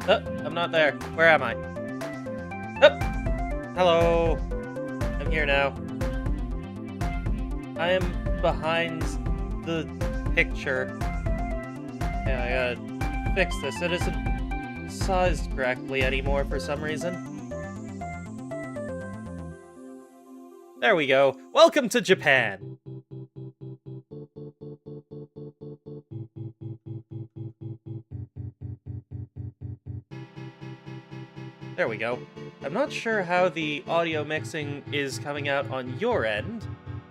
Oh, I'm not there. Where am I? Oh! Hello. I'm here now. I am behind the picture. Yeah, I gotta fix this. It isn't sized correctly anymore for some reason. There we go. Welcome to Japan. There we go. I'm not sure how the audio mixing is coming out on your end,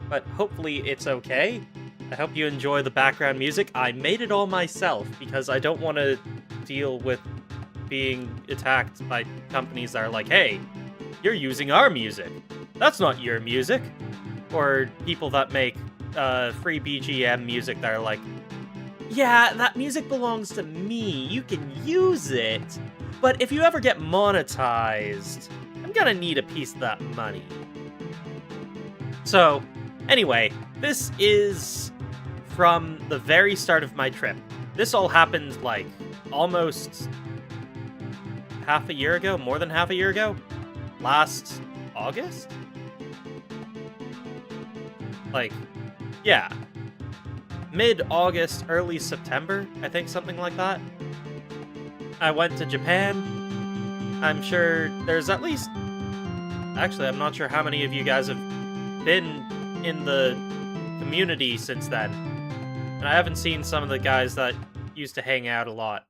but hopefully it's okay. I hope you enjoy the background music. I made it all myself because I don't want to deal with being attacked by companies that are like, hey, you're using our music. That's not your music. Or people that make free BGM music that are like, yeah, that music belongs to me. You can use it. But if you ever get monetized, I'm gonna need a piece of that money. So, anyway, this is from the very start of my trip. This all happened, like, almost half a year ago, more than half a year ago? Last August? Like, yeah. Mid-August, early September, I think, something like that. I went to Japan. I'm sure there's at least... Actually, I'm not sure how many of you guys have been in the community since then. And I haven't seen some of the guys that used to hang out a lot.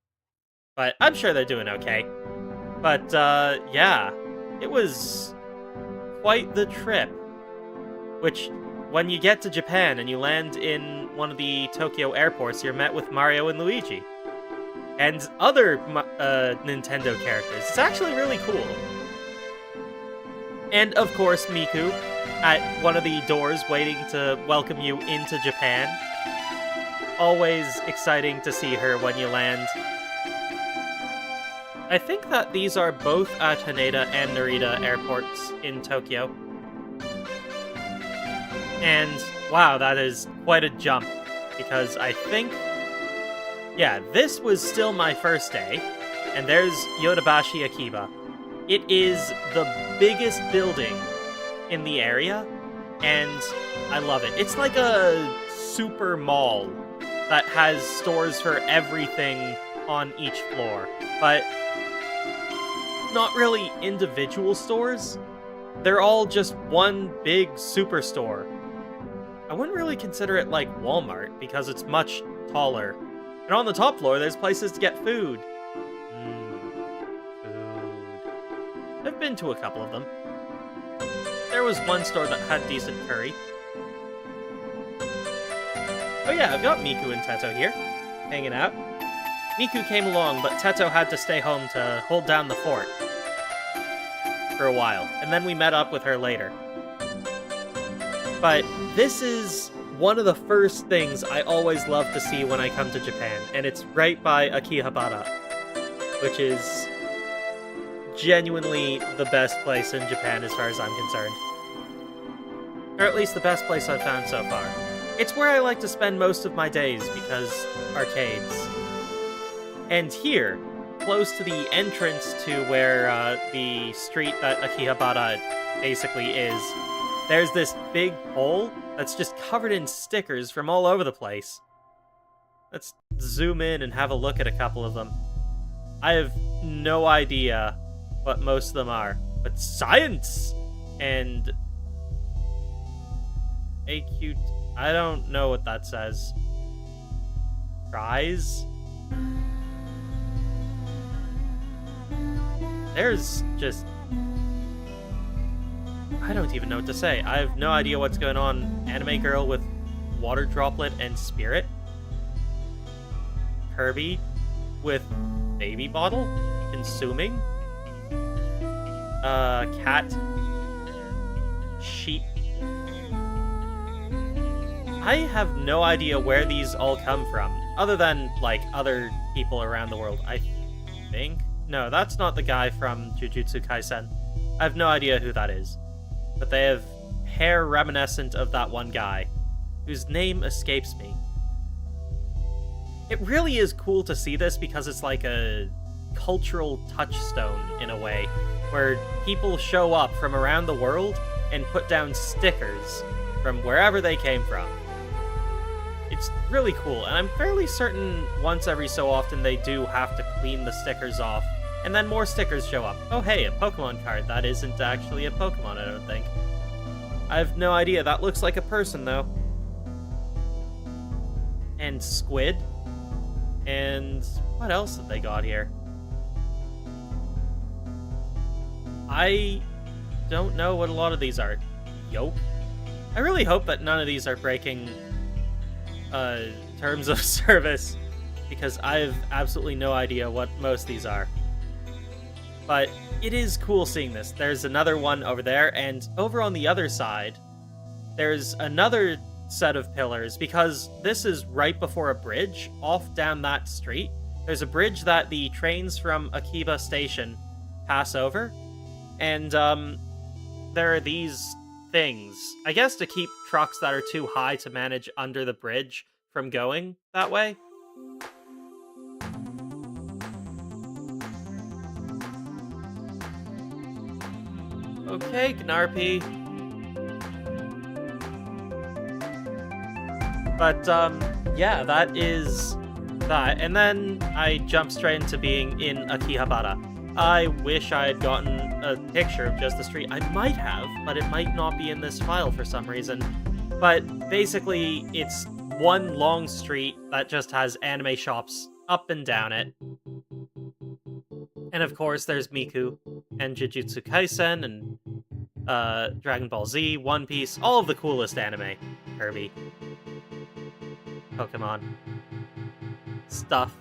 But I'm sure they're doing okay. But, yeah. It was quite the trip. Which, when you get to Japan and you land in one of the Tokyo airports, you're met with Mario and Luigi. And other Nintendo characters. It's actually really cool. And, of course, Miku at one of the doors waiting to welcome you into Japan. Always exciting to see her when you land. I think that these are both at Haneda and Narita airports in Tokyo. And, wow, that is quite a jump. Because I think... Yeah, this was still my first day, and there's Yodobashi Akiba. It is the biggest building in the area, and I love it. It's like a super mall that has stores for everything on each floor, but not really individual stores. They're all just one big superstore. I wouldn't really consider it like Walmart, because it's much taller. And on the top floor, there's places to get food. Food. I've been to a couple of them. There was one store that had decent curry. Oh yeah, I've got Miku and Teto here, hanging out. Miku came along, but Teto had to stay home to hold down the fort for a while, and then we met up with her later. But this is one of the first things I always love to see when I come to Japan, and it's right by Akihabara, which is genuinely the best place in Japan as far as I'm concerned. Or at least the best place I've found so far. It's where I like to spend most of my days, because arcades. And here, close to the entrance to where the street that Akihabara basically is, there's this big pole that's just covered in stickers from all over the place. Let's zoom in and have a look at a couple of them. I have no idea what most of them are, but science! And... AQ... I don't know what that says. Fries? There's just... I don't even know what to say. I have no idea what's going on. Anime girl with water droplet and spirit. Kirby with baby bottle consuming. Cat. Sheep. I have no idea where these all come from, other than, like, other people around the world, I think. No, that's not the guy from Jujutsu Kaisen. I have no idea who that is. But they have hair reminiscent of that one guy, whose name escapes me. It really is cool to see this because it's like a cultural touchstone in a way, where people show up from around the world and put down stickers from wherever they came from. It's really cool, and I'm fairly certain once every so often they do have to clean the stickers off, and then more stickers show up. Oh hey, a Pokemon card. That isn't actually a Pokemon, I don't think. I have no idea. That looks like a person, though. And squid. And what else have they got here? I don't know what a lot of these are. Yoke? I really hope that none of these are breaking terms of service, because I have absolutely no idea what most of these are. But it is cool seeing this. There's another one over there, and over on the other side, there's another set of pillars, because this is right before a bridge off down that street. There's a bridge that the trains from Akiba Station pass over, and there are these things, I guess, to keep trucks that are too high to manage under the bridge from going that way. Okay, Gnarpy. But, yeah, that is that. And then I jump straight into being in Akihabara. I wish I had gotten a picture of just the street. I might have, but it might not be in this file for some reason. But basically, it's one long street that just has anime shops up and down it. And of course, there's Miku and Jujutsu Kaisen and Dragon Ball Z, One Piece, all of the coolest anime. Kirby. Pokemon. Stuff.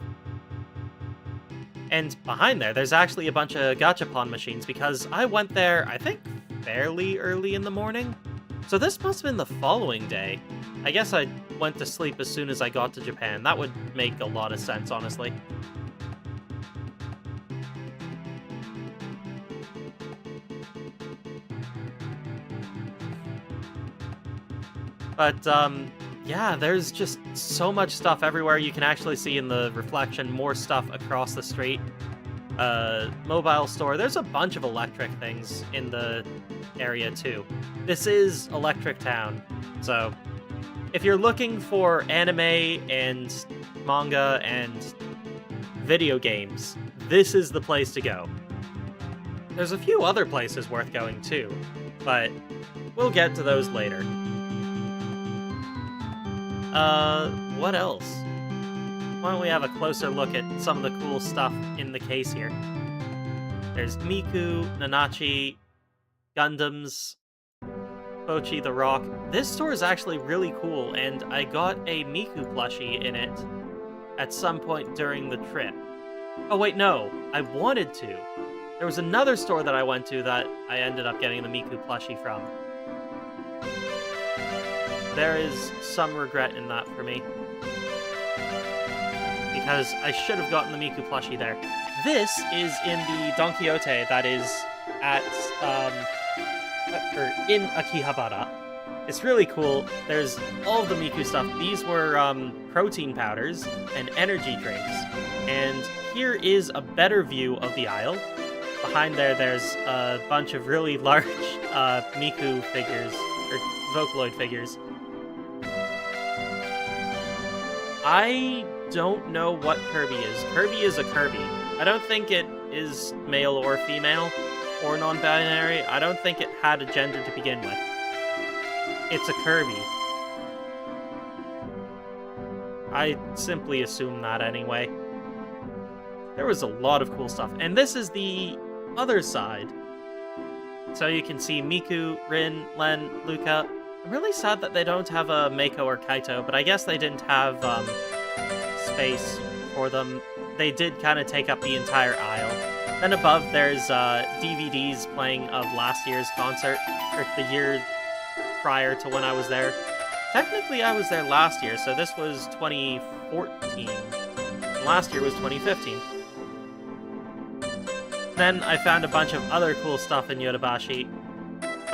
And behind there's actually a bunch of gachapon machines, because I went there, I think, fairly early in the morning. So this must have been the following day. I guess I went to sleep as soon as I got to Japan. That would make a lot of sense, honestly. But, yeah, there's just so much stuff everywhere. You can actually see in the reflection more stuff across the street. Mobile store. There's a bunch of electric things in the area, too. This is Electric Town, so if you're looking for anime and manga and video games, this is the place to go. There's a few other places worth going, too, but we'll get to those later. What else? Why don't we have a closer look at some of the cool stuff in the case here. There's Miku, Nanachi, Gundams, Pochi the Rock. This store is actually really cool, and I got a Miku plushie in it at some point during the trip. Oh wait, no, I wanted to. There was another store that I went to that I ended up getting the Miku plushie from. There is some regret in that for me, because I should have gotten the Miku plushie there. This is in the Don Quixote that is at, in Akihabara. It's really cool. There's all of the Miku stuff. These were protein powders and energy drinks. And here is a better view of the aisle. Behind there's a bunch of really large Miku figures, or Vocaloid figures. I don't know what Kirby is. Kirby is a Kirby. I don't think it is male or female, or non-binary. I don't think it had a gender to begin with. It's a Kirby. I simply assume that anyway. There was a lot of cool stuff. And this is the other side. So you can see Miku, Rin, Len, Luca. I'm really sad that they don't have a Mako or Kaito, but I guess they didn't have space for them. They did kind of take up the entire aisle. Then above there's DVDs playing of last year's concert, or the year prior to when I was there. Technically I was there last year, so this was 2014. And last year was 2015. Then I found a bunch of other cool stuff in Yodobashi.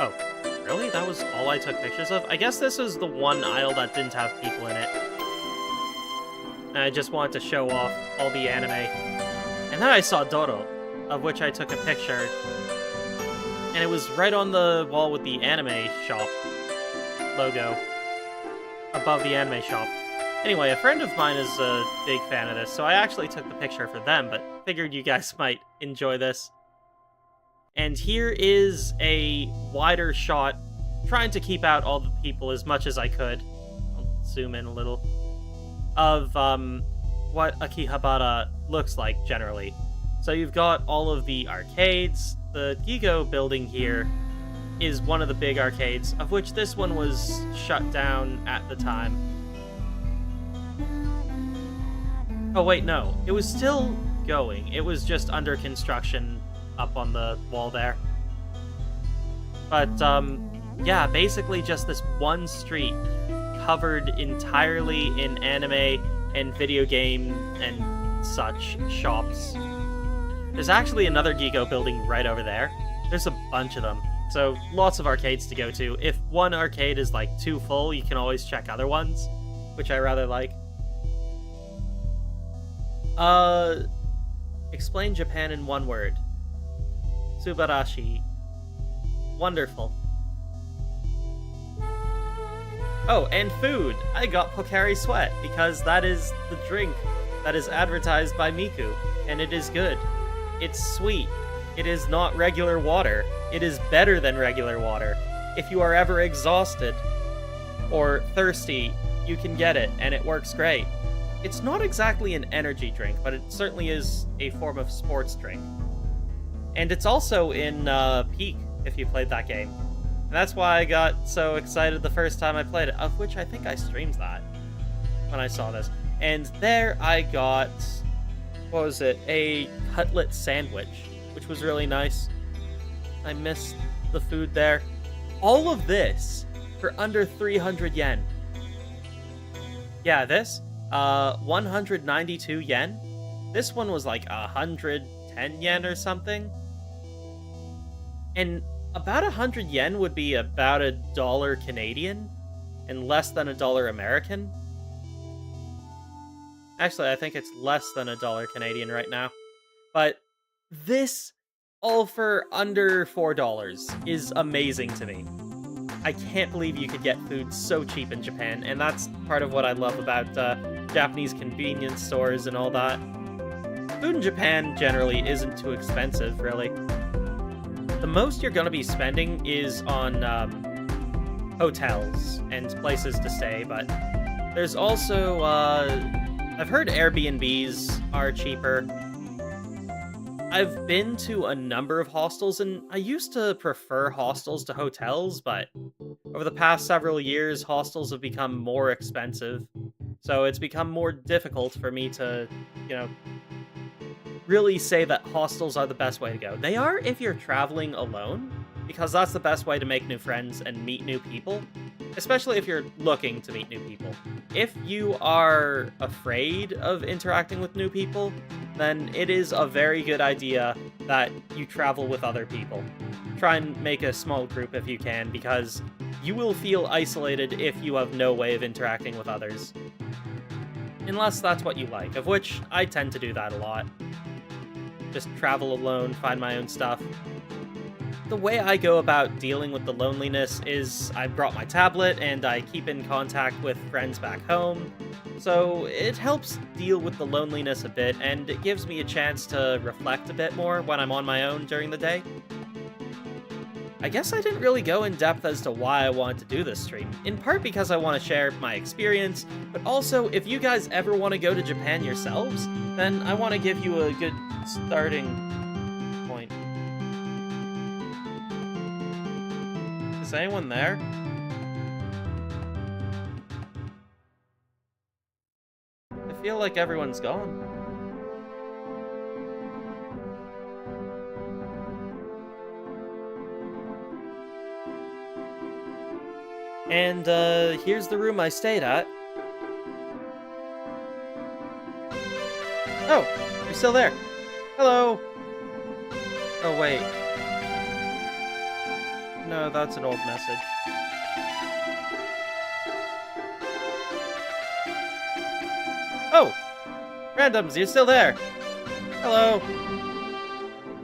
Oh. Really? That was all I took pictures of? I guess this was the one aisle that didn't have people in it. And I just wanted to show off all the anime. And then I saw Doro, of which I took a picture, and it was right on the wall with the anime shop logo above the anime shop. Anyway, a friend of mine is a big fan of this, so I actually took the picture for them, but figured you guys might enjoy this. And here is a wider shot, trying to keep out all the people as much as I could. I'll zoom in a little. Of what Akihabara looks like generally. So you've got all of the arcades. The Gigo building here is one of the big arcades, of which this one was shut down at the time. Oh wait, no. It was still going. It was just under construction up on the wall there. But, yeah, basically just this one street covered entirely in anime and video game and such shops. There's actually another Gigo building right over there. There's a bunch of them, so lots of arcades to go to. If one arcade is like too full, you can always check other ones, which I rather like. Explain Japan in one word. Subarashi. Wonderful. Oh, and food! I got Pocari Sweat, because that is the drink that is advertised by Miku, and it is good. It's sweet. It is not regular water. It is better than regular water. If you are ever exhausted or thirsty, you can get it, and it works great. It's not exactly an energy drink, but it certainly is a form of sports drink. And it's also in Peak, if you played that game. And that's why I got so excited the first time I played it, of which I think I streamed that when I saw this. And there I got, what was it, a cutlet sandwich, which was really nice. I missed the food there. All of this for under 300 yen. Yeah, this, 192 yen. This one was like 110 yen or something. And about 100 yen would be about $1 Canadian and less than $1 American. Actually, I think it's less than $1 Canadian right now. But this, all for under $4, is amazing to me. I can't believe you could get food so cheap in Japan, and that's part of what I love about Japanese convenience stores and all that. Food in Japan generally isn't too expensive, really. The most you're going to be spending is on hotels and places to stay, but there's also, I've heard Airbnbs are cheaper. I've been to a number of hostels, and I used to prefer hostels to hotels, but over the past several years, hostels have become more expensive, so it's become more difficult for me to, you know, really say that hostels are the best way to go. They are if you're traveling alone, because that's the best way to make new friends and meet new people, especially if you're looking to meet new people. If you are afraid of interacting with new people, then it is a very good idea that you travel with other people. Try and make a small group if you can, because you will feel isolated if you have no way of interacting with others. Unless that's what you like, of which I tend to do that a lot. Just travel alone, find my own stuff. The way I go about dealing with the loneliness is I brought my tablet and I keep in contact with friends back home. So it helps deal with the loneliness a bit, and it gives me a chance to reflect a bit more when I'm on my own during the day. I guess I didn't really go in depth as to why I wanted to do this stream, in part because I want to share my experience, but also if you guys ever want to go to Japan yourselves, then I want to give you a good starting point. Is anyone there? I feel like everyone's gone. And, here's the room I stayed at. Oh, you're still there. Hello! Oh, wait. No, that's an old message. Oh! Randoms, you're still there! Hello!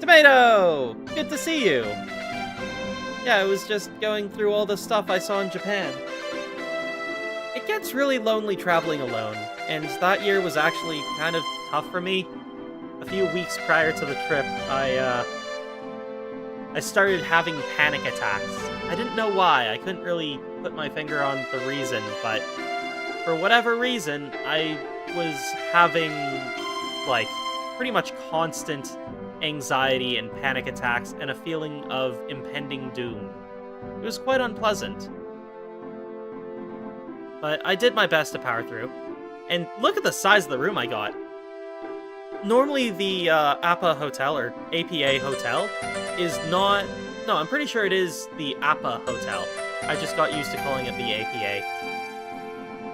Tomato! Good to see you! Yeah, I was just going through all the stuff I saw in Japan. It gets really lonely traveling alone, and that year was actually kind of tough for me. A few weeks prior to the trip, I started having panic attacks. I didn't know why, I couldn't really put my finger on the reason, but for whatever reason, I was having, like, pretty much constant anxiety and panic attacks and a feeling of impending doom. It was quite unpleasant. But I did my best to power through. And look at the size of the room I got. Normally the APA Hotel, or APA Hotel, is not... No, I'm pretty sure it is the APA Hotel. I just got used to calling it the APA.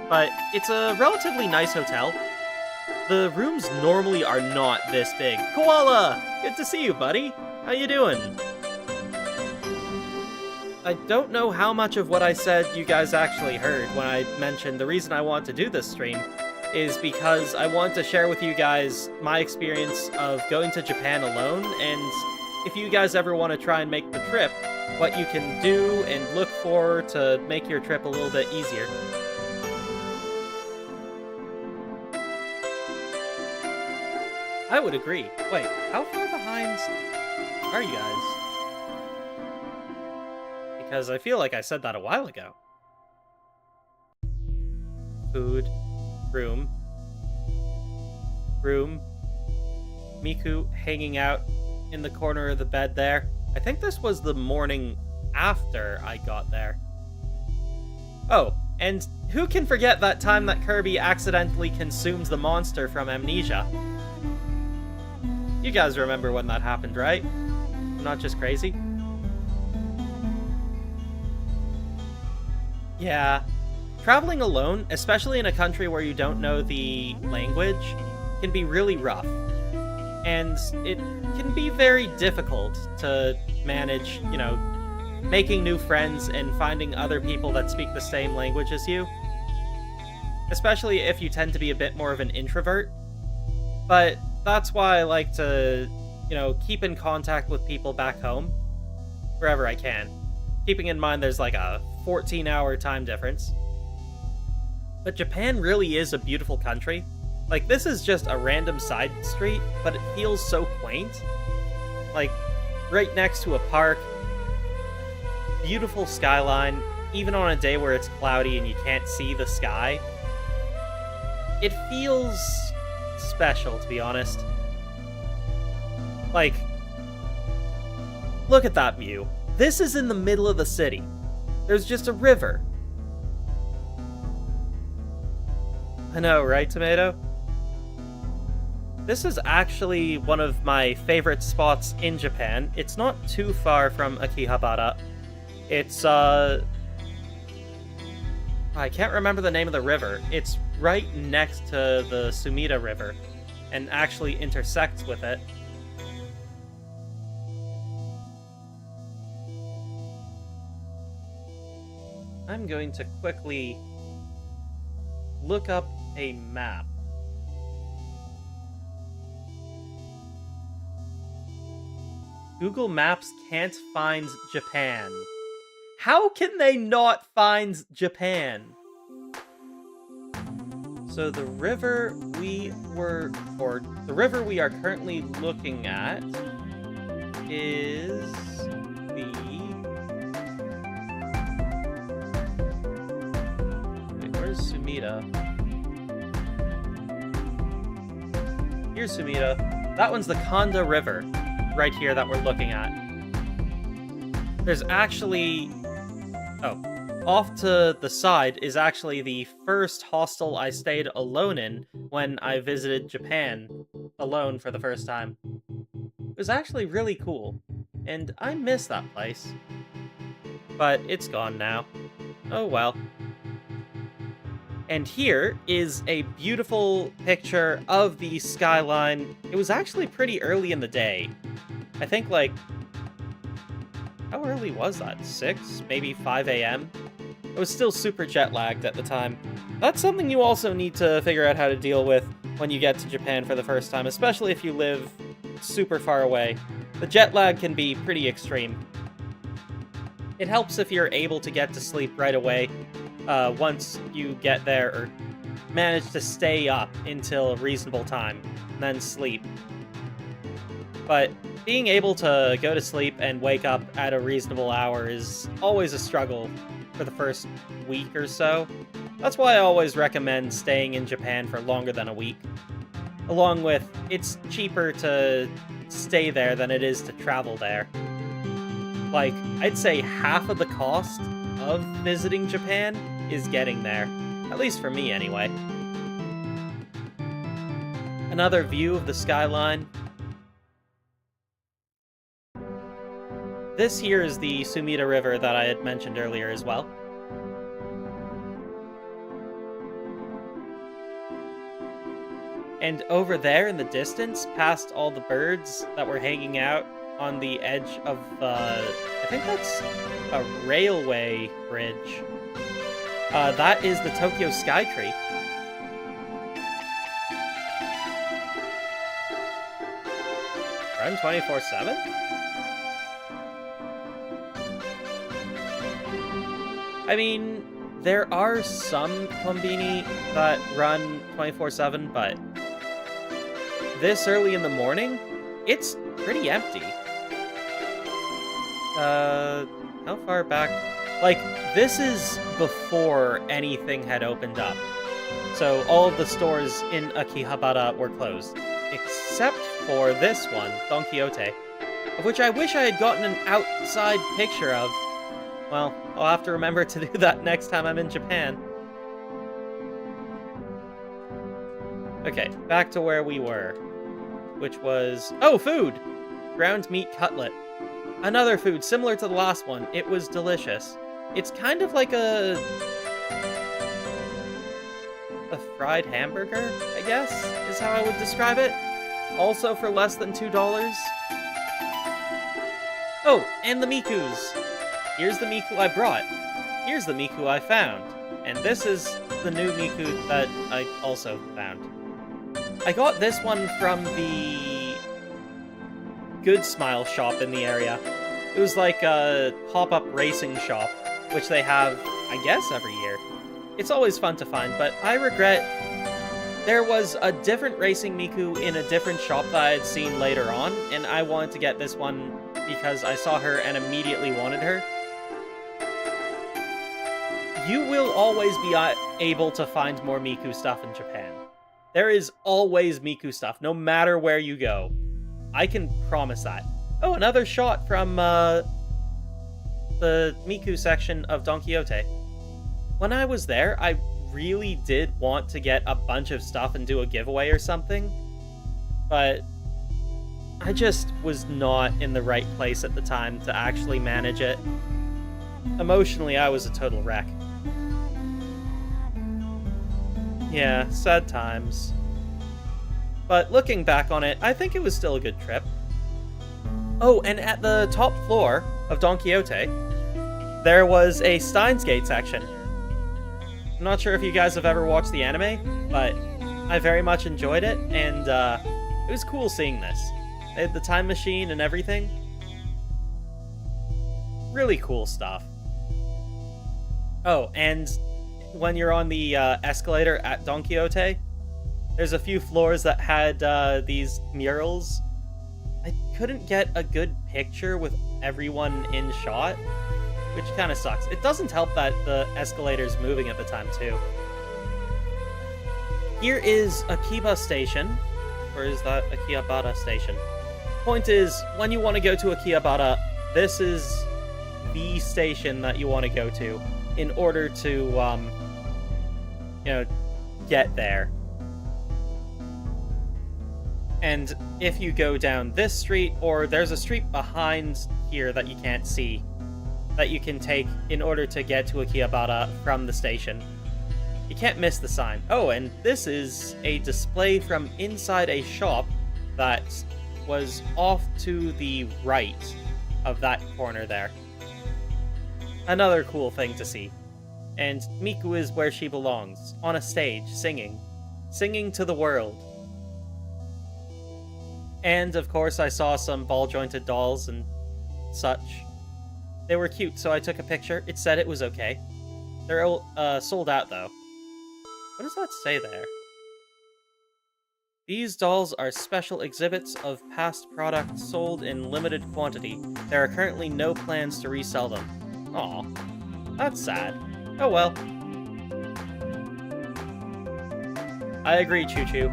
But it's a relatively nice hotel. The rooms normally are not this big. Koala! Good to see you, buddy. How you doing? I don't know how much of what I said you guys actually heard when I mentioned the reason I want to do this stream is because I want to share with you guys my experience of going to Japan alone, and if you guys ever want to try and make the trip, what you can do and look for to make your trip a little bit easier. I would agree. Wait, how far behind are you guys? Because I feel like I said that a while ago. Food. Room. Room. Miku hanging out in the corner of the bed there. I think this was the morning after I got there. Oh, and who can forget that time that Kirby accidentally consumes the monster from Amnesia? You guys remember when that happened, right? I'm not just crazy? Yeah. Traveling alone, especially in a country where you don't know the language, can be really rough. And it can be very difficult to manage, you know, making new friends and finding other people that speak the same language as you. Especially if you tend to be a bit more of an introvert. But that's why I like to, you know, keep in contact with people back home, wherever I can. Keeping in mind there's like a 14-hour time difference. But Japan really is a beautiful country. Like, this is just a random side street, but it feels so quaint. Like, right next to a park, beautiful skyline, even on a day where it's cloudy and you can't see the sky. It feels special, to be honest. Like, look at that view. This is in the middle of the city. There's just a river. I know, right, Tomato? This is actually one of my favorite spots in Japan. It's not too far from Akihabara. It's, I can't remember the name of the river. It's right next to the Sumida River, and actually intersects with it. I'm going to quickly look up a map. Google Maps can't find Japan. How can they not find Japan? So the river we are currently looking at is the... Wait, where's Sumida? Here's Sumida. That one's the Kanda River, right here that we're looking at. There's actually... Oh, off to the side is actually the first hostel I stayed alone in when I visited Japan alone for the first time. It was actually really cool, and I miss that place. But it's gone now. Oh well. And here is a beautiful picture of the skyline. It was actually pretty early in the day. I think, like... How early was that? 6? Maybe 5 a.m.? I was still super jet-lagged at the time. That's something you also need to figure out how to deal with when you get to Japan for the first time, especially if you live super far away. The jet lag can be pretty extreme. It helps if you're able to get to sleep right away once you get there, or manage to stay up until a reasonable time, and then sleep. But being able to go to sleep and wake up at a reasonable hour is always a struggle for the first week or so. That's why I always recommend staying in Japan for longer than a week. Along with, it's cheaper to stay there than it is to travel there. Like, I'd say half of the cost of visiting Japan is getting there. At least for me, anyway. Another view of the skyline. This here is the Sumida River that I had mentioned earlier as well. And over there in the distance, past all the birds that were hanging out on the edge of, I think that's a railway bridge. That is the Tokyo Skytree. Run 24/7? I mean, there are some Konbini that run 24/7, but this early in the morning, it's pretty empty. How far back? Like, this is before anything had opened up. So all of the stores in Akihabara were closed, except for this one, Don Quixote, of which I wish I had gotten an outside picture of. Well, I'll have to remember to do that next time I'm in Japan. Okay, back to where we were, which was... Oh, food! Ground meat cutlet. Another food similar to the last one. It was delicious. It's kind of like a fried hamburger, I guess, is how I would describe it. Also for less than $2. Oh, and the Mikus. Here's the Miku I brought. Here's the Miku I found. And this is the new Miku that I also found. I got this one from the Good Smile shop in the area. It was like a pop-up racing shop, which they have, I guess, every year. It's always fun to find, but I regret there was a different racing Miku in a different shop that I had seen later on, and I wanted to get this one because I saw her and immediately wanted her. You will always be able to find more Miku stuff in Japan. There is always Miku stuff, no matter where you go. I can promise that. Oh, another shot from the Miku section of Don Quixote. When I was there, I really did want to get a bunch of stuff and do a giveaway or something, but I just was not in the right place at the time to actually manage it. Emotionally, I was a total wreck. Yeah, sad times. But looking back on it, I think it was still a good trip. Oh, and at the top floor of Don Quixote, there was a Steins Gate section. I'm not sure if you guys have ever watched the anime, but I very much enjoyed it, and it was cool seeing this. They had the time machine and everything. Really cool stuff. Oh, and when you're on the escalator at Don Quixote, there's a few floors that had these murals. I couldn't get a good picture with everyone in shot, which kind of sucks. It doesn't help that the escalator's moving at the time, too. Here is Akiba Station. Or is that Akihabara Station? Point is, when you want to go to Akihabara, this is the station that you want to go to in order to, get there. And if you go down this street, or there's a street behind here that you can't see, that you can take in order to get to Akihabara from the station. You can't miss the sign. Oh, and this is a display from inside a shop that was off to the right of that corner there. Another cool thing to see. And Miku is where she belongs, on a stage, singing. singing to the world. And, of course, I saw some ball-jointed dolls and such. They were cute, so I took a picture. It said it was okay. They're sold out, though. What does that say there? These dolls are special exhibits of past products sold in limited quantity. There are currently no plans to resell them. Aw, that's sad. Oh well. I agree, Choo Choo.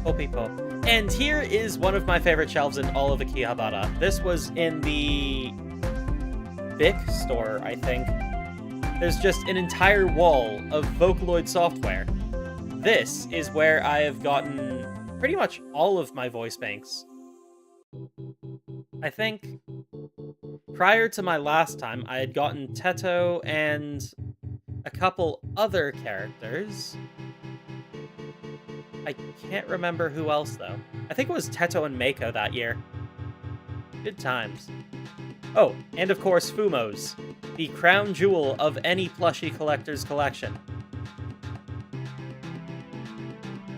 Popipo. And here is one of my favorite shelves in all of Akihabara. This was in the Bic store, I think. There's just an entire wall of Vocaloid software. This is where I have gotten pretty much all of my voice banks. I think prior to my last time, I had gotten Teto and a couple other characters. I can't remember who else, though. I think it was Teto and Mako that year. Good times. Oh, and of course Fumos, the crown jewel of any plushie collector's collection.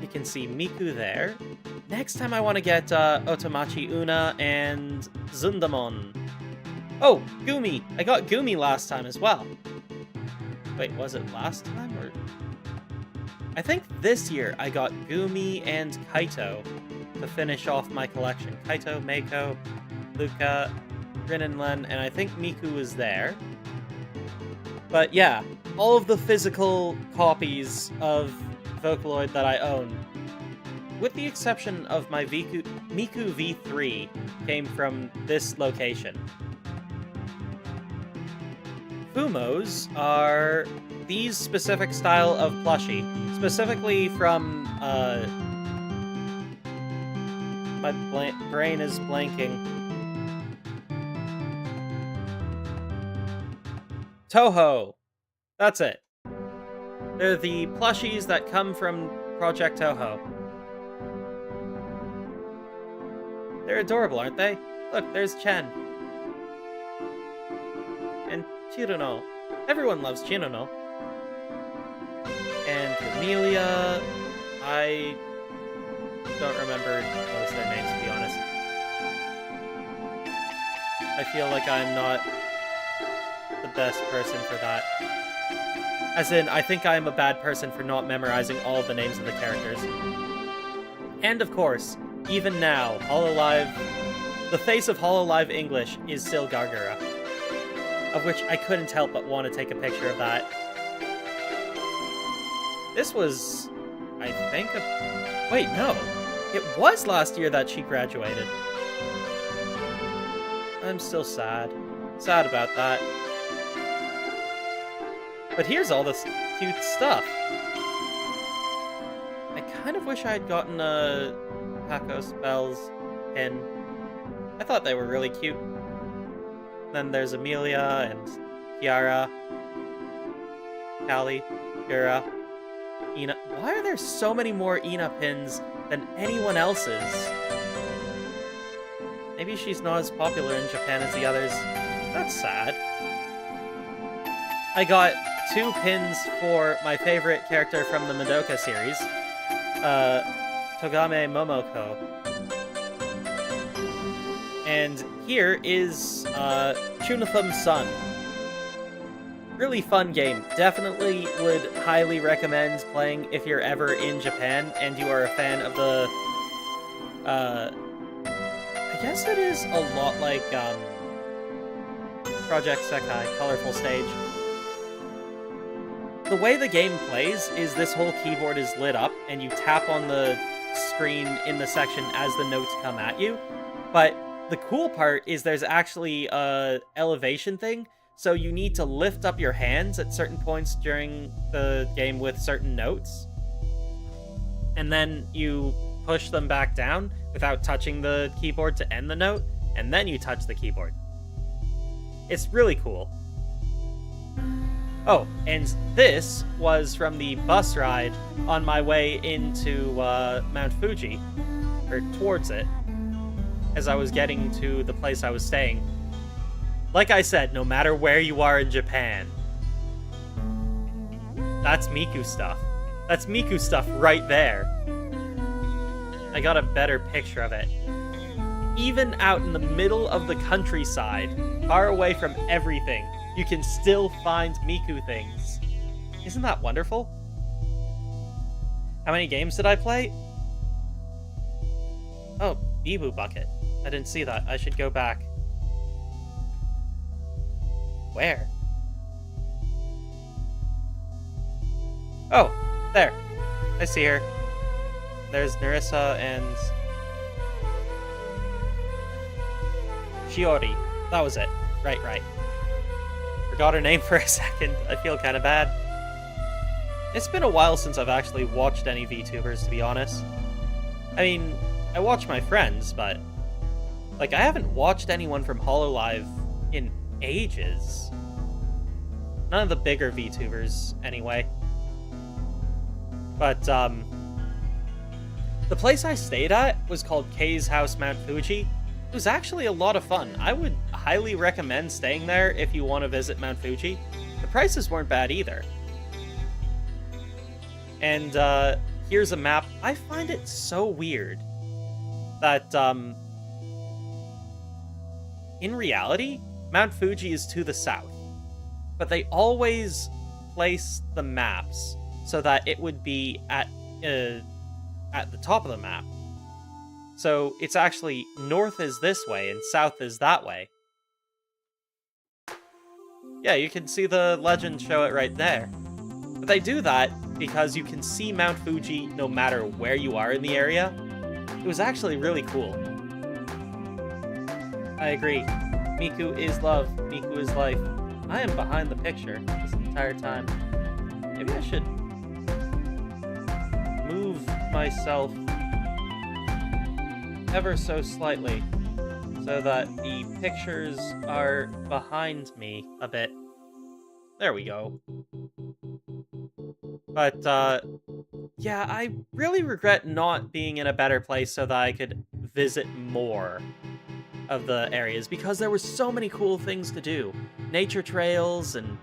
You can see Miku there. Next time I want to get Otomachi Una and Zundamon. Oh, Gumi! I got Gumi last time as well. Wait, was it last time? Or I think this year I got Gumi and Kaito to finish off my collection. Kaito, Mako, Luca, Rinenlen, and I think Miku was there. But yeah, all of the physical copies of Vocaloid that I own, with the exception of my Miku V3, came from this location. Fumos are these specific style of plushie, specifically from, my brain is blanking. Toho! That's it. They're the plushies that come from Project Toho. They're adorable, aren't they? Look, there's Chen. And Chiruno. Everyone loves Chiruno. And Amelia... I don't remember most of their names, to be honest. I feel like I'm not the best person for that. As in, I think I am a bad person for not memorizing all of the names of the characters. And of course, even now, Hololive... the face of Hololive English is still Gargura. Of which I couldn't help but want to take a picture of that. This was... I think wait, no. It was last year that she graduated. I'm still sad. Sad about that. But here's all this cute stuff. I kind of wish I had gotten a Paco Spells pin. I thought they were really cute. Then there's Amelia and Kiara, Callie, Kira, Ina. Why are there so many more Ina pins than anyone else's? Maybe she's not as popular in Japan as the others. That's sad. I got 2 pins for my favorite character from the Madoka series, Togame Momoko. And here is Chunatham's son. Really fun game. Definitely would highly recommend playing if you're ever in Japan and you are a fan of the... I guess it is a lot like Project Sekai, Colorful Stage. The way the game plays is this whole keyboard is lit up and you tap on the screen in the section as the notes come at you. But the cool part is there's actually a elevation thing, so you need to lift up your hands at certain points during the game with certain notes. And then you push them back down without touching the keyboard to end the note, and then you touch the keyboard. It's really cool. Oh, and this was from the bus ride on my way into Mount Fuji, or towards it, as I was getting to the place I was staying. Like I said, no matter where you are in Japan, that's Miku stuff. That's Miku stuff right there. I got a better picture of it. Even out in the middle of the countryside, far away from everything, you can still find Miku things. Isn't that wonderful? How many games did I play? Oh, Bibu Bucket. I didn't see that. I should go back. Where? Oh, there. I see her. There's Nerissa and Shiori. That was it. Right. Forgot her name for a second. I feel kind of bad. It's been a while since I've actually watched any VTubers, to be honest. I mean, I watch my friends, but like, I haven't watched anyone from Hololive in ages. None of the bigger VTubers, anyway. But, the place I stayed at was called Kei's House Mount Fuji. It was actually a lot of fun. I would highly recommend staying there if you want to visit Mount Fuji. The prices weren't bad either. And, here's a map. I find it so weird that, in reality, Mount Fuji is to the south. But they always place the maps so that it would be at the top of the map. So it's actually north is this way and south is that way. Yeah, you can see the legend show it right there. But they do that because you can see Mount Fuji no matter where you are in the area. It was actually really cool. I agree. Miku is love. Miku is life. I am behind the picture this entire time. Maybe I should move myself ever so slightly so that the pictures are behind me a bit. There we go. But, yeah, I really regret not being in a better place so that I could visit more of the areas, because there were so many cool things to do. Nature trails and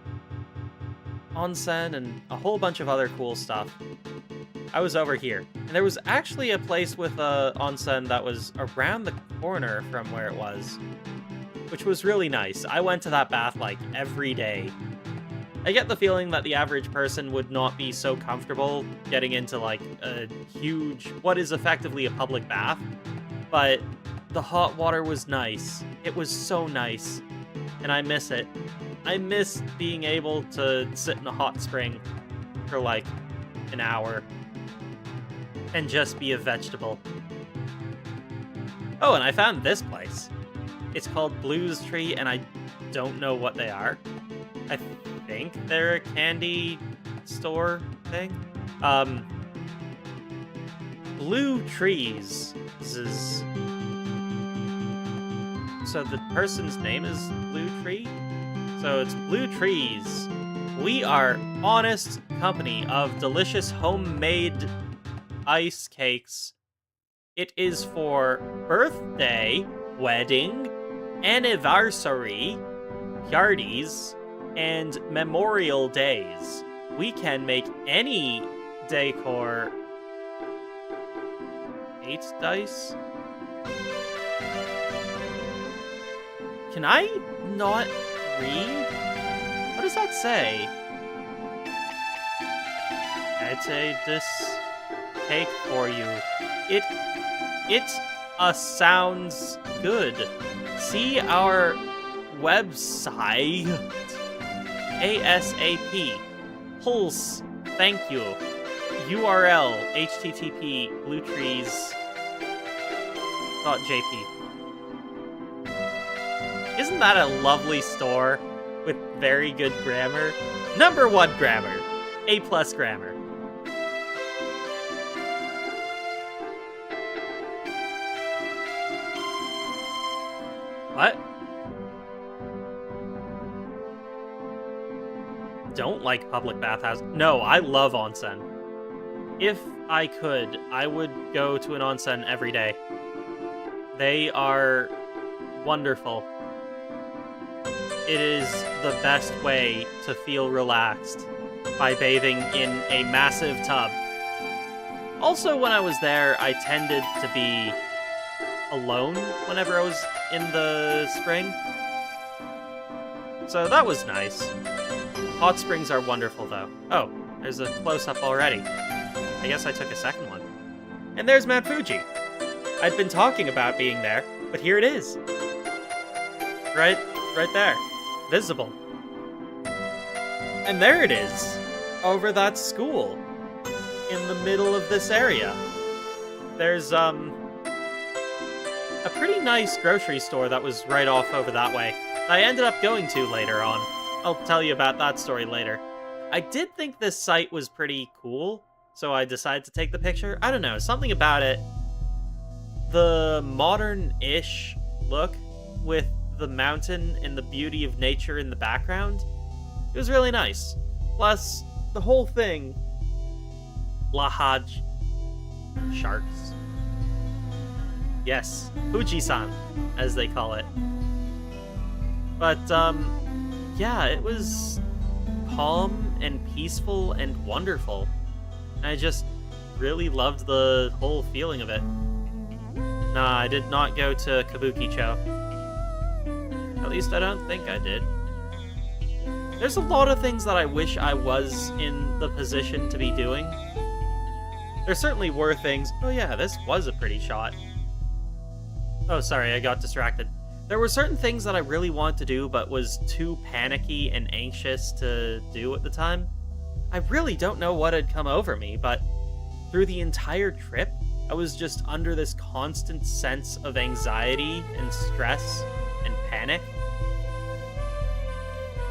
onsen and a whole bunch of other cool stuff. I was over here, and there was actually a place with a onsen that was around the corner from where it was, which was really nice. I went to that bath like every day. I get the feeling that the average person would not be so comfortable getting into like a huge, what is effectively a public bath, but the hot water was nice. It was so nice, and I miss it. I miss being able to sit in a hot spring for like an hour and just be a vegetable. Oh, and I found this place. It's called Blue's Tree, and I don't know what they are. I think they're a candy store thing. Blue Trees is... So the person's name is Blue Tree? So it's Blue Trees. We are honest company of delicious homemade ice cakes. It is for birthday, wedding, anniversary, parties, and memorial days. We can make any decor. 8 dice? Can I not read? What does that say? I'd this cake for you. It sounds good. See our website ASAP. Pulse. Thank you. URL http bluetrees.jp. Isn't that a lovely store with very good grammar? #1 grammar. A+ grammar. What? Don't like public bathhouses. No, I love onsen. If I could, I would go to an onsen every day. They are wonderful. It is the best way to feel relaxed. by bathing in a massive tub. Also, when I was there, I tended to be alone whenever I was in the spring. So that was nice. Hot springs are wonderful, though. Oh, there's a close-up already. I guess I took a second one. And there's Mount Fuji. I'd been talking about being there, but here it is. Right there. Visible. And there it is. Over that school. In the middle of this area. There's, a pretty nice grocery store that was right off over that way. I ended up going to later on. I'll tell you about that story later. I did think this site was pretty cool, so I decided to take the picture. I don't know, something about it. The modern-ish look with the mountain and the beauty of nature in the background. It was really nice. Plus, the whole thing... Lahaj... Sharks? Yes, Fuji-san, as they call it. But, yeah, it was calm and peaceful and wonderful. I just really loved the whole feeling of it. Nah, I did not go to Kabukicho. At least I don't think I did. There's a lot of things that I wish I was in the position to be doing. There certainly were things... Oh yeah, this was a pretty shot. Oh, sorry, I got distracted. There were certain things that I really wanted to do, but was too panicky and anxious to do at the time. I really don't know what had come over me, but through the entire trip, I was just under this constant sense of anxiety and stress and panic.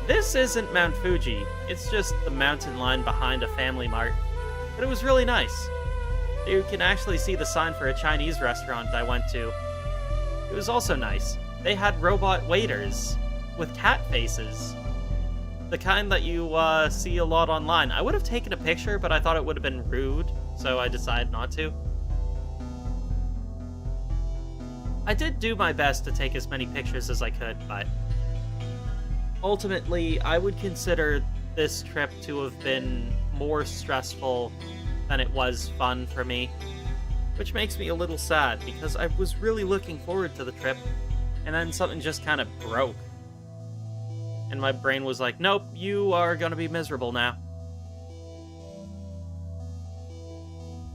This isn't Mount Fuji, it's just the mountain line behind a family mart. But it was really nice. You can actually see the sign for a Chinese restaurant I went to. It was also nice. They had robot waiters with cat faces. The kind that you see a lot online. I would have taken a picture, but I thought it would have been rude, so I decided not to. I did do my best to take as many pictures as I could, but ultimately, I would consider this trip to have been more stressful than it was fun for me, which makes me a little sad because I was really looking forward to the trip, and then something just kind of broke. And my brain was like, nope, you are gonna be miserable now.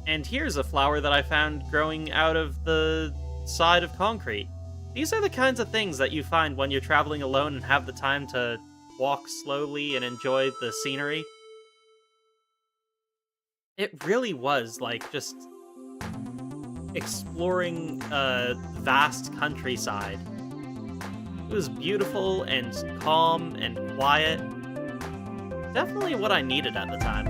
And here's a flower that I found growing out of the side of concrete. These are the kinds of things that you find when you're traveling alone and have the time to walk slowly and enjoy the scenery. It really was like just exploring a vast countryside. It was beautiful and calm and quiet. Definitely what I needed at the time.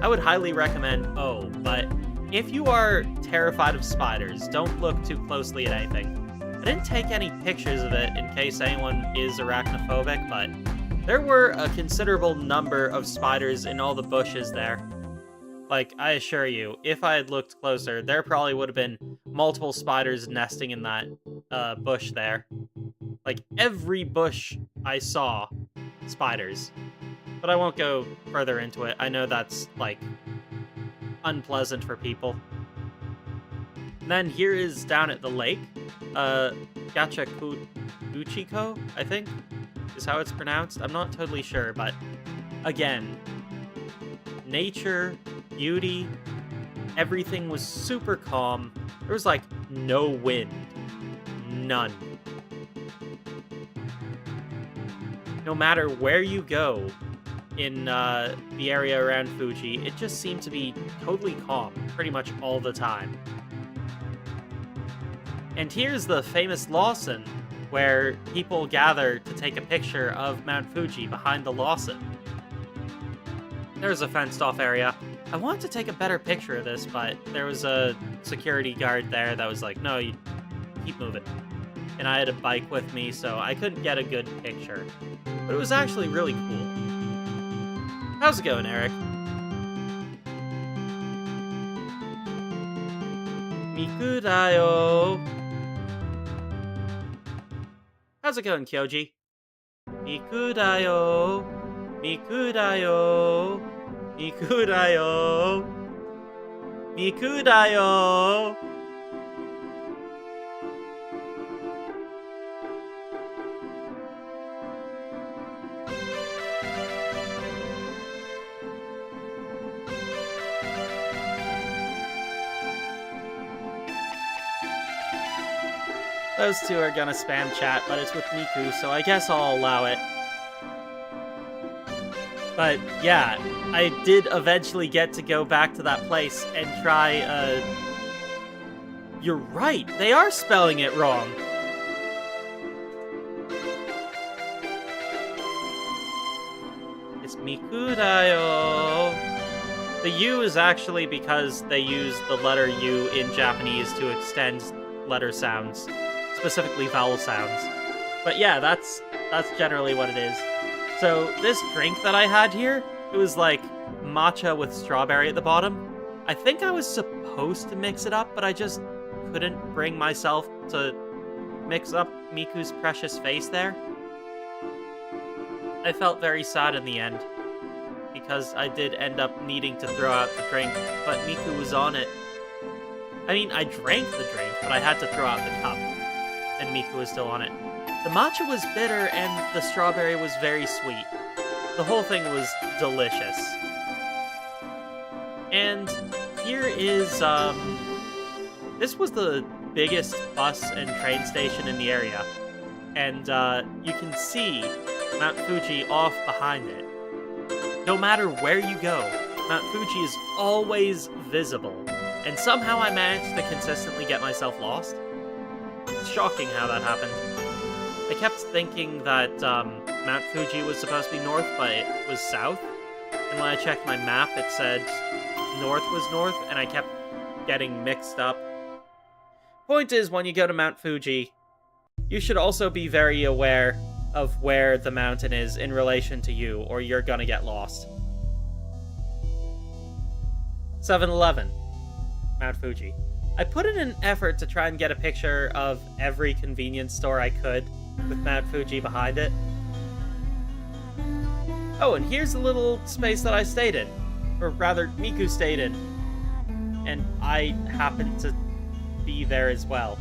I would highly recommend, but if you are terrified of spiders, don't look too closely at anything. I didn't take any pictures of it in case anyone is arachnophobic, but there were a considerable number of spiders in all the bushes there. Like, I assure you, if I had looked closer, there probably would have been multiple spiders nesting in that bush there. Like, every bush I saw, spiders. But I won't go further into it. I know that's, like, unpleasant for people. And then here is down at the lake. Gachakuchiko, I think, is how it's pronounced. I'm not totally sure, but again, nature, beauty, everything was super calm. There was, like, no wind. None. No matter where you go in the area around Fuji, it just seemed to be totally calm pretty much all the time. And here's the famous Lawson, where people gather to take a picture of Mount Fuji behind the Lawson. There's a fenced-off area. I wanted to take a better picture of this, but there was a security guard there that was like, no, you keep moving. And I had a bike with me, so I couldn't get a good picture. But it was actually really cool. How's it going, Eric? Miku da yo. How's it going, Kyoji? Miku da yo. Miku da yo. Miku da yo. Miku da yo. Those two are gonna spam chat, but it's with Miku, so I guess I'll allow it. But yeah, I did eventually get to go back to that place and try, You're right, they are spelling it wrong. It's Mikudayo. The U is actually because they use the letter U in Japanese to extend letter sounds, specifically vowel sounds. But yeah, that's generally what it is. So this drink that I had here, it was like matcha with strawberry at the bottom. I think I was supposed to mix it up, but I just couldn't bring myself to mix up Miku's precious face there. I felt very sad in the end, because I did end up needing to throw out the drink, but Miku was on it. I mean, I drank the drink, but I had to throw out the cup, and Miku was still on it. The matcha was bitter, and the strawberry was very sweet. The whole thing was delicious. And here is, this was the biggest bus and train station in the area, and you can see Mount Fuji off behind it. No matter where you go, Mount Fuji is always visible, and somehow I managed to consistently get myself lost. It's shocking how that happened. I kept thinking that Mount Fuji was supposed to be north, but it was south, and when I checked my map it said north was north, and I kept getting mixed up. Point is, when you go to Mount Fuji, you should also be very aware of where the mountain is in relation to you, or you're gonna get lost. 7-Eleven, Mount Fuji. I put in an effort to try and get a picture of every convenience store I could with Mount Fuji behind it. Oh, and here's the little space that I stayed in. Or rather, Miku stayed in. And I happened to be there as well.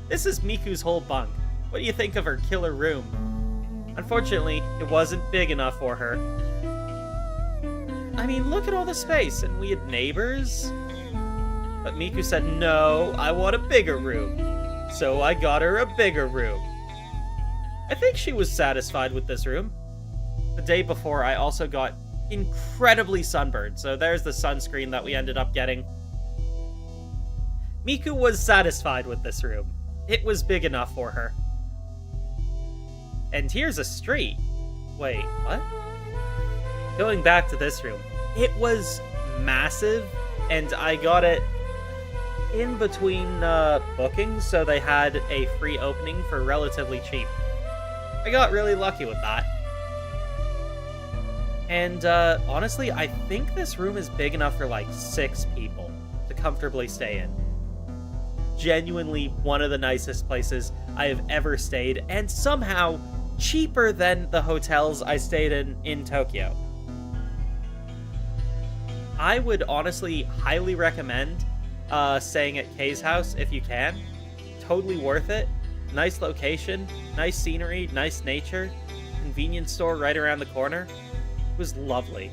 This is Miku's whole bunk. What do you think of her killer room? Unfortunately, it wasn't big enough for her. I mean, look at all the space, and we had neighbors. But Miku said, no, I want a bigger room. So I got her a bigger room. I think she was satisfied with this room. The day before, I also got incredibly sunburned, so there's the sunscreen that we ended up getting. Miku was satisfied with this room. It was big enough for her. And here's a street. Wait, what? Going back to this room, it was massive, and I got it in between bookings, so they had a free opening for relatively cheap. I got really lucky with that. And honestly, I think this room is big enough for like 6 people to comfortably stay in. Genuinely one of the nicest places I have ever stayed, and somehow cheaper than the hotels I stayed in Tokyo. I would honestly highly recommend staying at Kei's house if you can. Totally worth it. Nice location, nice scenery, nice nature, convenience store right around the corner. It was lovely.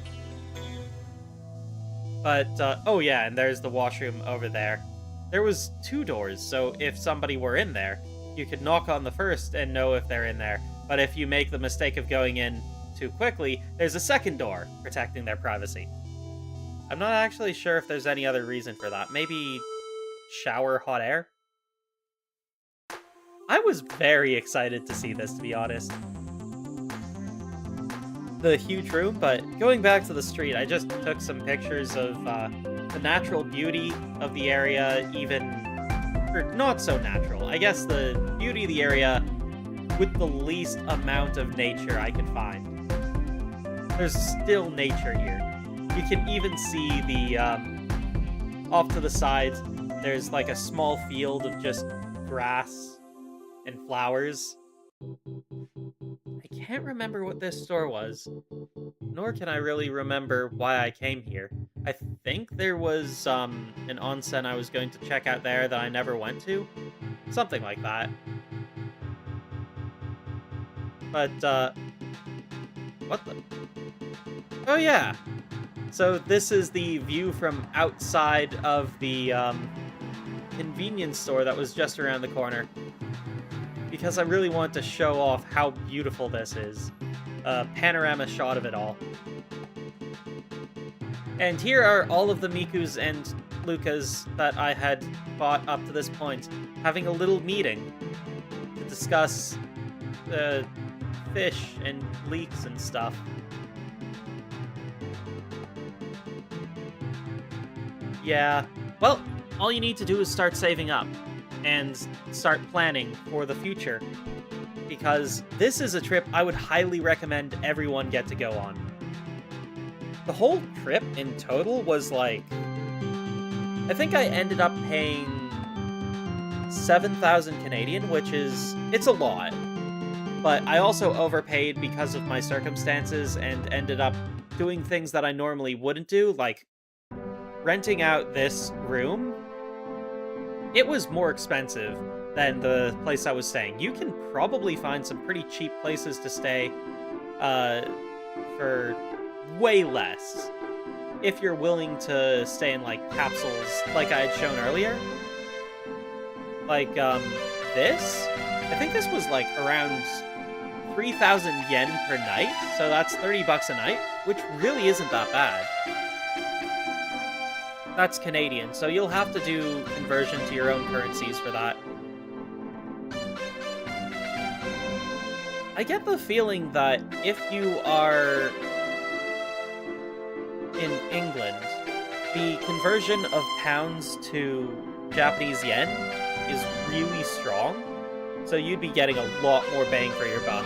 But, oh yeah, and there's the washroom over there. There was 2 doors, so if somebody were in there, you could knock on the first and know if they're in there. But if you make the mistake of going in too quickly, there's a second door protecting their privacy. I'm not actually sure if there's any other reason for that. Maybe shower hot air? I was very excited to see this, to be honest. The huge room, but going back to the street, I just took some pictures of the natural beauty of the area, even, or not so natural. I guess the beauty of the area with the least amount of nature I could find. There's still nature here. You can even see the, off to the sides, there's like a small field of just grass and flowers. I can't remember what this store was. nor can I really remember why I came here. I think there was, an onsen I was going to check out there that I never went to. Something like that. But, what the? Oh yeah! So this is the view from outside of the, convenience store that was just around the corner. Because I really want to show off how beautiful this is. A panorama shot of it all. And here are all of the Mikus and Lukas that I had bought up to this point, having a little meeting to discuss fish and leaks and stuff. Yeah, well, all you need to do is start saving up and start planning for the future, because this is a trip I would highly recommend everyone get to go on. The whole trip in total was like, I think I ended up paying 7,000 Canadian, which is, it's a lot. But I also overpaid because of my circumstances and ended up doing things that I normally wouldn't do, like renting out this room. It was more expensive than the place I was staying. You can probably find some pretty cheap places to stay for way less if you're willing to stay in, like, capsules like I had shown earlier. Like, this? I think this was, like, around 3,000 yen per night, so that's 30 bucks a night, which really isn't that bad. That's Canadian, so you'll have to do conversion to your own currencies for that. I get the feeling that if you are in England, the conversion of pounds to Japanese yen is really strong, so you'd be getting a lot more bang for your buck.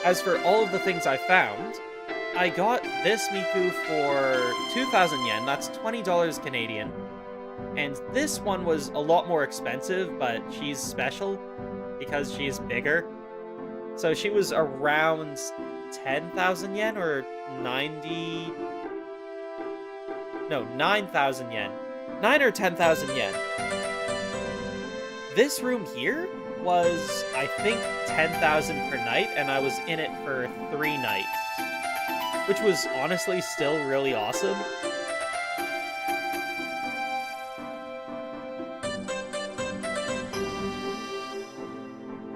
As for all of the things I found, I got this Miku for 2,000 yen, that's $20 Canadian, and this one was a lot more expensive, but she's special because she's bigger. So she was around 10,000 yen or 9,000 yen. 9 or 10,000 yen. This room here was, I think, 10,000 per night, and I was in it for 3 nights. Which was honestly still really awesome.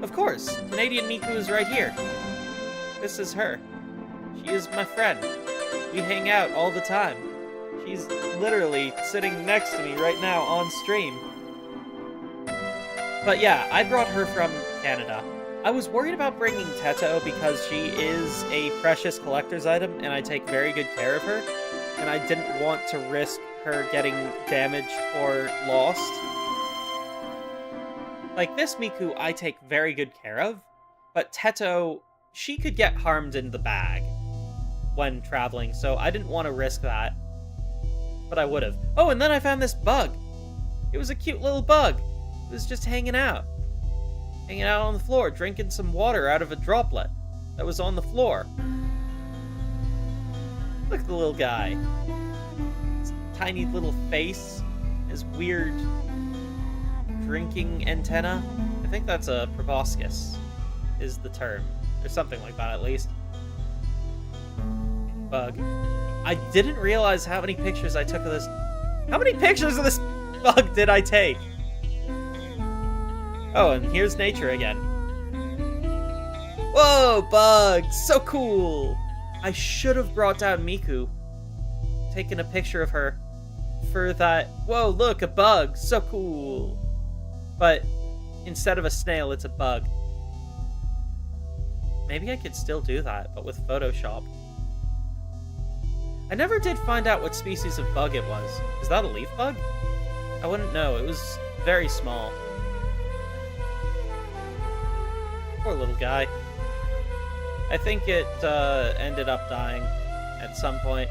Of course, Canadian Miku is right here. This is her. She is my friend. We hang out all the time. She's literally sitting next to me right now on stream. But yeah, I brought her from Canada. I was worried about bringing Teto because she is a precious collector's item and I take very good care of her, and I didn't want to risk her getting damaged or lost. Like, this Miku I take very good care of, but Teto, she could get harmed in the bag when traveling, so I didn't want to risk that. But I would have. Oh, and then I found this bug. It was a cute little bug. It was just hanging out. Hanging out on the floor, drinking some water out of a droplet that was on the floor. Look at the little guy. His tiny little face. His weird drinking antenna. I think that's a proboscis, is the term. Or something like that, at least. Bug. I didn't realize how many pictures I took of this. How many pictures of this bug did I take? Oh, and here's nature again. Whoa, bugs! So cool! I should have brought down Miku. Taken a picture of her for that. Whoa, look, a bug! So cool! But instead of a snail, it's a bug. Maybe I could still do that, but with Photoshop. I never did find out what species of bug it was. Is that a leaf bug? I wouldn't know. It was very small. Poor little guy. I think it ended up dying at some point.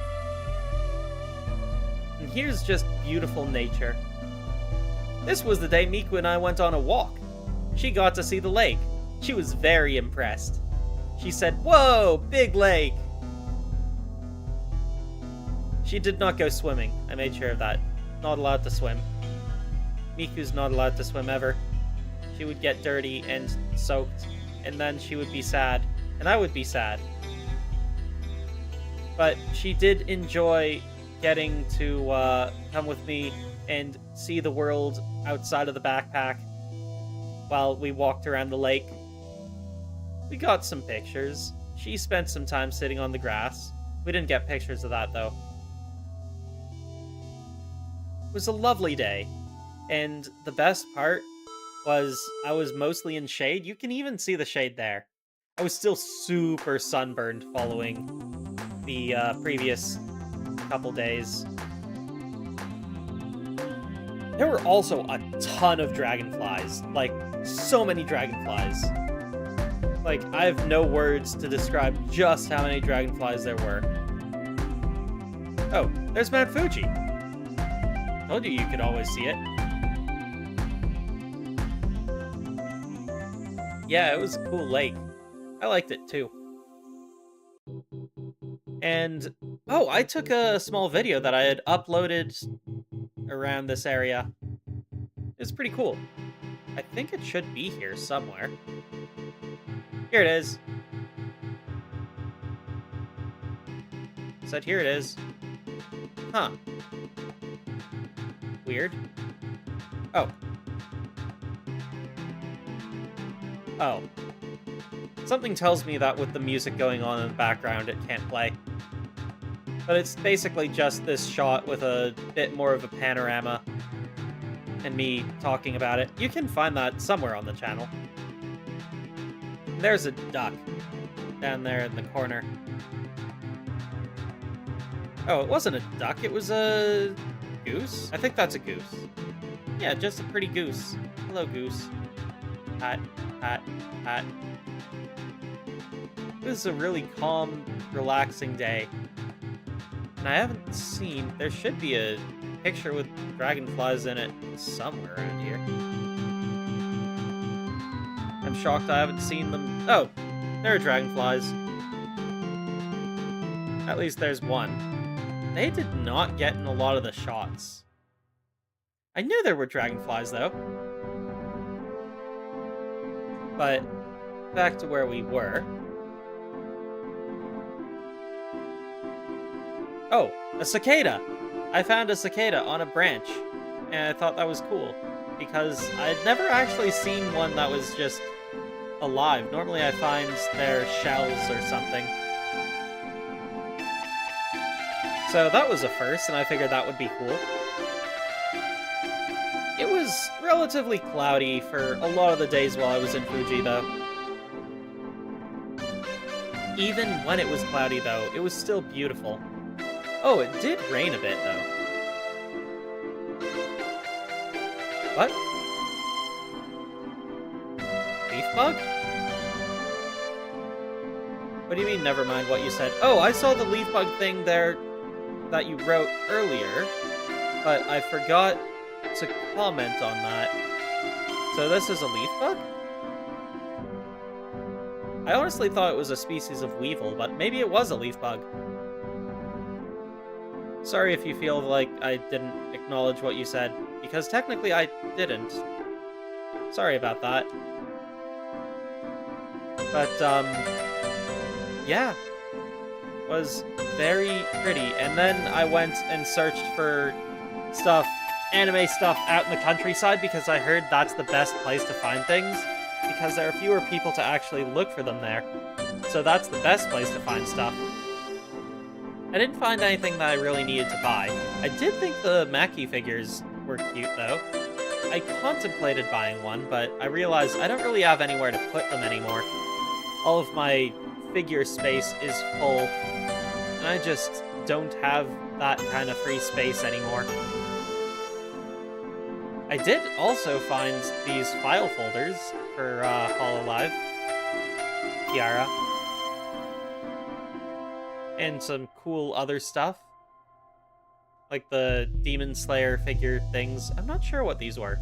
And here's just beautiful nature. This was the day Miku and I went on a walk. She got to see the lake. She was very impressed. She said, "Whoa, big lake!" She did not go swimming. I made sure of that. Not allowed to swim. Miku's not allowed to swim ever. She would get dirty and soaked, and then she would be sad, and I would be sad. But she did enjoy getting to come with me and see the world outside of the backpack while we walked around the lake. We got some pictures. She spent some time sitting on the grass. We didn't get pictures of that, though. It was a lovely day, and the best part was I was mostly in shade. You can even see the shade there. I was still super sunburned following the previous couple days. There were also a ton of dragonflies. Like, so many dragonflies. Like, I have no words to describe just how many dragonflies there were. Oh, there's Mount Fuji. Told you could always see it. Yeah, it was a cool lake. I liked it too. And, oh, I took a small video that I had uploaded around this area. It's pretty cool. I think it should be here somewhere. Here it is. Said here it is. Huh. Weird. Oh. Oh. Something tells me that with the music going on in the background, it can't play. But it's basically just this shot with a bit more of a panorama and me talking about it. You can find that somewhere on the channel. There's a duck down there in the corner. Oh, it wasn't a duck, it was a goose? I think that's a goose. Yeah, just a pretty goose. Hello, goose. Hat, hat, hat. It was a really calm, relaxing day. And I haven't seen... There should be a picture with dragonflies in it somewhere around here. I'm shocked I haven't seen them. Oh, there are dragonflies. At least there's one. They did not get in a lot of the shots. I knew there were dragonflies, though. But, back to where we were. Oh, a cicada! I found a cicada on a branch, and I thought that was cool, because I'd never actually seen one that was just alive. Normally I find their shells or something. So that was a first, and I figured that would be cool. It was relatively cloudy for a lot of the days while I was in Fuji, though. Even when it was cloudy, though, it was still beautiful. Oh, it did rain a bit, though. What? Leaf bug? What do you mean, never mind what you said? Oh, I saw the leaf bug thing there that you wrote earlier, but I forgot to comment on that. So this is a leaf bug? I honestly thought it was a species of weevil, but maybe it was a leaf bug. Sorry if you feel like I didn't acknowledge what you said, because technically I didn't. Sorry about that. But, yeah. It was very pretty. And then I went and searched for stuff, anime stuff out in the countryside, because I heard that's the best place to find things, because there are fewer people to actually look for them there. So that's the best place to find stuff. I didn't find anything that I really needed to buy. I did think the Maki figures were cute, though. I contemplated buying one, but I realized I don't really have anywhere to put them anymore. All of my figure space is full, and I just don't have that kind of free space anymore. I did also find these file folders for Hololive, Tiara, and some cool other stuff, like the Demon Slayer figure things. I'm not sure what these were.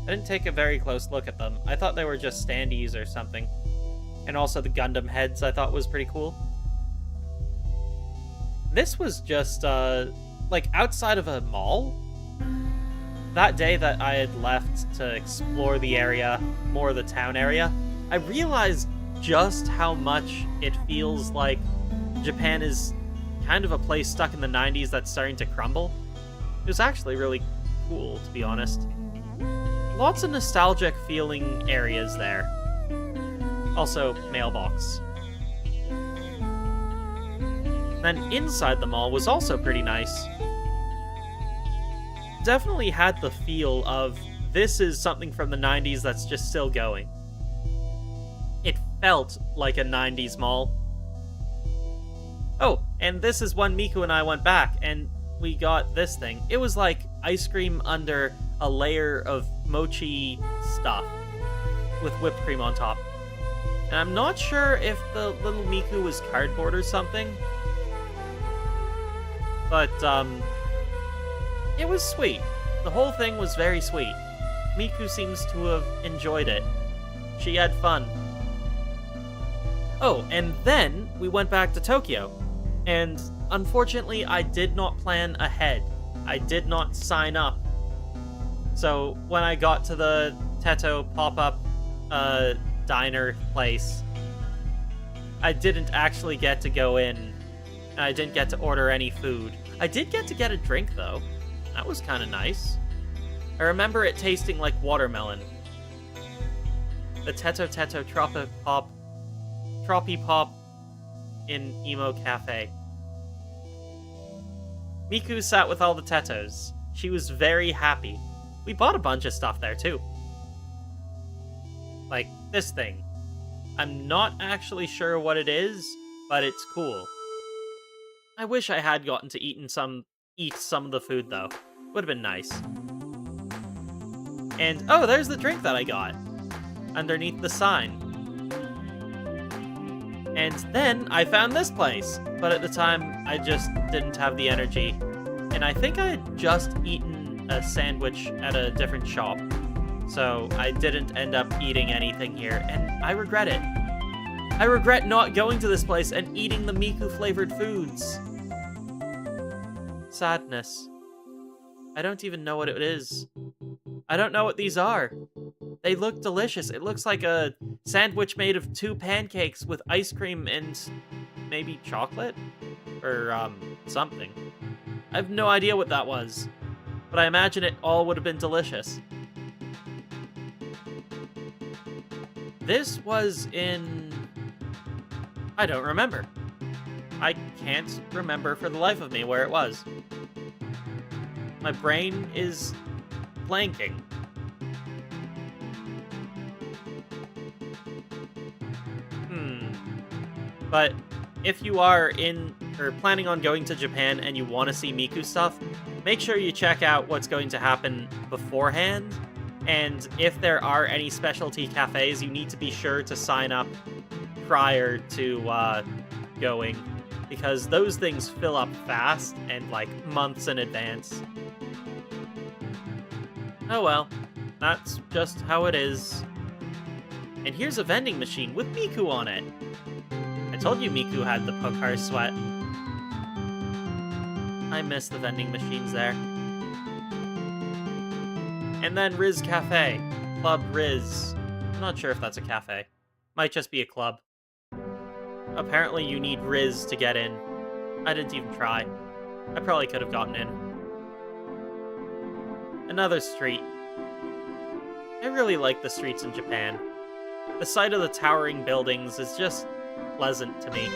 I didn't take a very close look at them. I thought they were just standees or something. And also the Gundam heads I thought was pretty cool. This was just, like, outside of a mall. That day that I had left to explore the area, more of the town area, I realized just how much it feels like Japan is kind of a place stuck in the 90s that's starting to crumble. It was actually really cool, to be honest. Lots of nostalgic feeling areas there. Also, mailbox. Then inside the mall was also pretty nice. Definitely had the feel of this is something from the 90s that's just still going. It felt like a 90s mall. Oh, and this is when Miku and I went back and we got this thing. It was like ice cream under a layer of mochi stuff with whipped cream on top. And I'm not sure if the little Miku was cardboard or something. But, it was sweet. The whole thing was very sweet. Miku seems to have enjoyed it. She had fun. Oh, and then we went back to Tokyo. And unfortunately, I did not plan ahead. I did not sign up. So when I got to the Teto pop-up diner place, I didn't actually get to go in. And I didn't get to order any food. I did get to get a drink, though. That was kind of nice. I remember it tasting like watermelon. The Teto Tropi Pop in Emo Cafe. Miku sat with all the Tetos. She was very happy. We bought a bunch of stuff there, too. Like this thing. I'm not actually sure what it is, but it's cool. I wish I had gotten to eat some of the food, though. Would have been nice. And, oh, there's the drink that I got. Underneath the sign. And then I found this place. But at the time, I just didn't have the energy. And I think I had just eaten a sandwich at a different shop. So I didn't end up eating anything here. And I regret it. I regret not going to this place and eating the Miku-flavored foods. Sadness. I don't even know what it is. I don't know what these are. They look delicious. It looks like a sandwich made of 2 pancakes with ice cream and maybe chocolate? Or, something. I have no idea what that was. But I imagine it all would have been delicious. This was in... I don't remember. I can't remember for the life of me where it was. My brain is blanking. But if you are planning on going to Japan and you want to see Miku stuff, make sure you check out what's going to happen beforehand. And if there are any specialty cafes, you need to be sure to sign up prior to going, because those things fill up fast and like months in advance. Oh well, that's just how it is. And here's a vending machine with Miku on it. I told you Miku had the Pokar sweat. I miss the vending machines there. And then Riz Cafe. Club Riz. I'm not sure if that's a cafe. Might just be a club. Apparently you need Riz to get in. I didn't even try. I probably could have gotten in. Another street. I really like the streets in Japan. The sight of the towering buildings is just pleasant to me.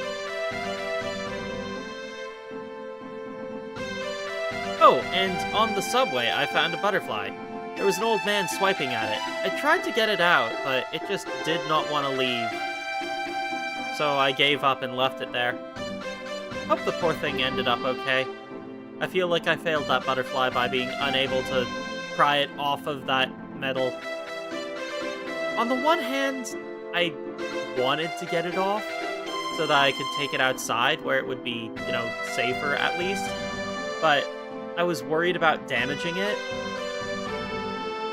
Oh, and on the subway I found a butterfly. There was an old man swiping at it. I tried to get it out, but it just did not want to leave. So I gave up and left it there. Hope the poor thing ended up okay. I feel like I failed that butterfly by being unable to pry it off of that metal. On the one hand, I wanted to get it off so that I could take it outside where it would be, you know, safer at least. But I was worried about damaging it,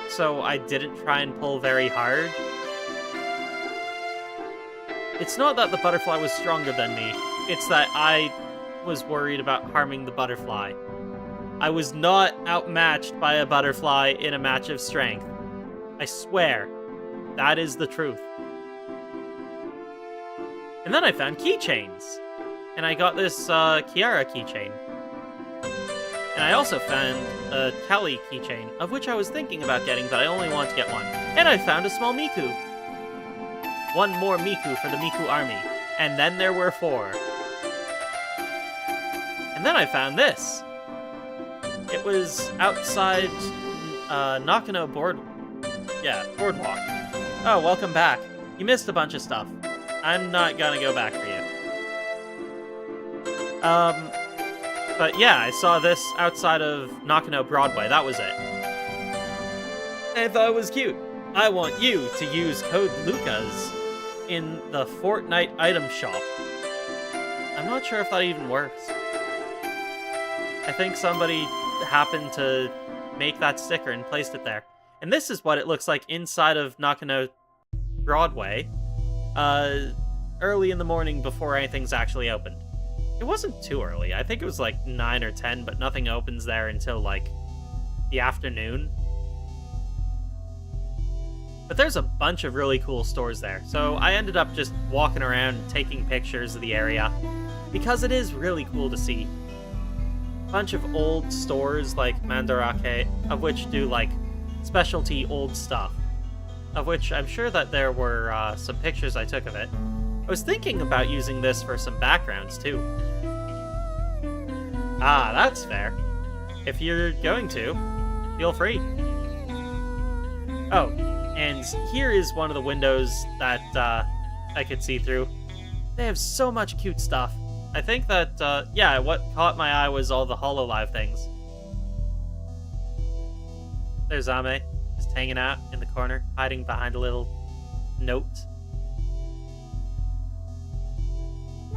so I didn't try and pull very hard. It's not that the butterfly was stronger than me, it's that I was worried about harming the butterfly. I was not outmatched by a butterfly in a match of strength. I swear. That is the truth. And then I found keychains. And I got this Kiara keychain. And I also found a Kelly keychain, of which I was thinking about getting, but I only want to get one. And I found a small Miku. One more Miku for the Miku army. And then there were 4. And then I found this. It was outside Nakano Boardwalk. Oh, welcome back. You missed a bunch of stuff. I'm not gonna go back for you. But yeah, I saw this outside of Nakano Broadway. That was it. And I thought it was cute. I want you to use code LUCAS in the Fortnite item shop. I'm not sure if that even works. I think somebody happened to make that sticker and placed it there. And this is what it looks like inside of Nakano Broadway, early in the morning before anything's actually opened. It wasn't too early. I think it was like 9 or 10, but nothing opens there until like the afternoon. But there's a bunch of really cool stores there, so I ended up just walking around and taking pictures of the area, because it is really cool to see. A bunch of old stores like Mandarake, of which do like specialty old stuff, of which I'm sure that there were some pictures I took of it. I was thinking about using this for some backgrounds too. Ah, that's fair. If you're going to, feel free. Oh, and here is one of the windows that I could see through. They have so much cute stuff. I think that, yeah, what caught my eye was all the HoloLive things. There's Ame, just hanging out in the corner, hiding behind a little note.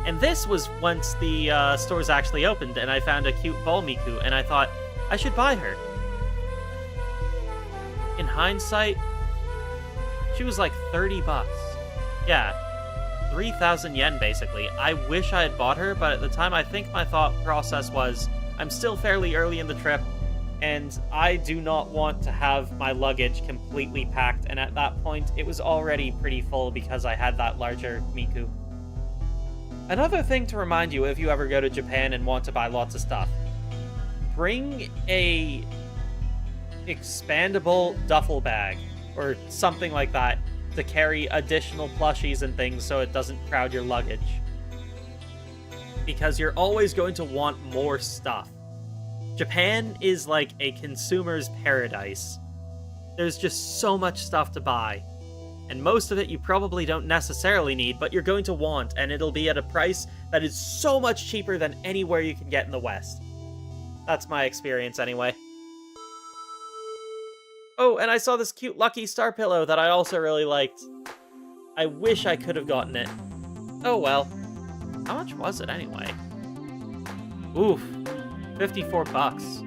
And this was once the stores actually opened, and I found a cute ball Miku, and I thought, I should buy her. In hindsight, she was like 30 bucks. Yeah, 3,000 yen basically. I wish I had bought her, but at the time I think my thought process was, I'm still fairly early in the trip, and I do not want to have my luggage completely packed, and at that point it was already pretty full because I had that larger Miku. Another thing to remind you if you ever go to Japan and want to buy lots of stuff, bring a expandable duffel bag or something like that to carry additional plushies and things so it doesn't crowd your luggage. Because you're always going to want more stuff. Japan is like a consumer's paradise. There's just so much stuff to buy. And most of it you probably don't necessarily need, but you're going to want, and it'll be at a price that is so much cheaper than anywhere you can get in the West. That's my experience anyway. Oh, and I saw this cute Lucky Star pillow that I also really liked. I wish I could have gotten it. Oh well. How much was it anyway? Oof. 54 bucks.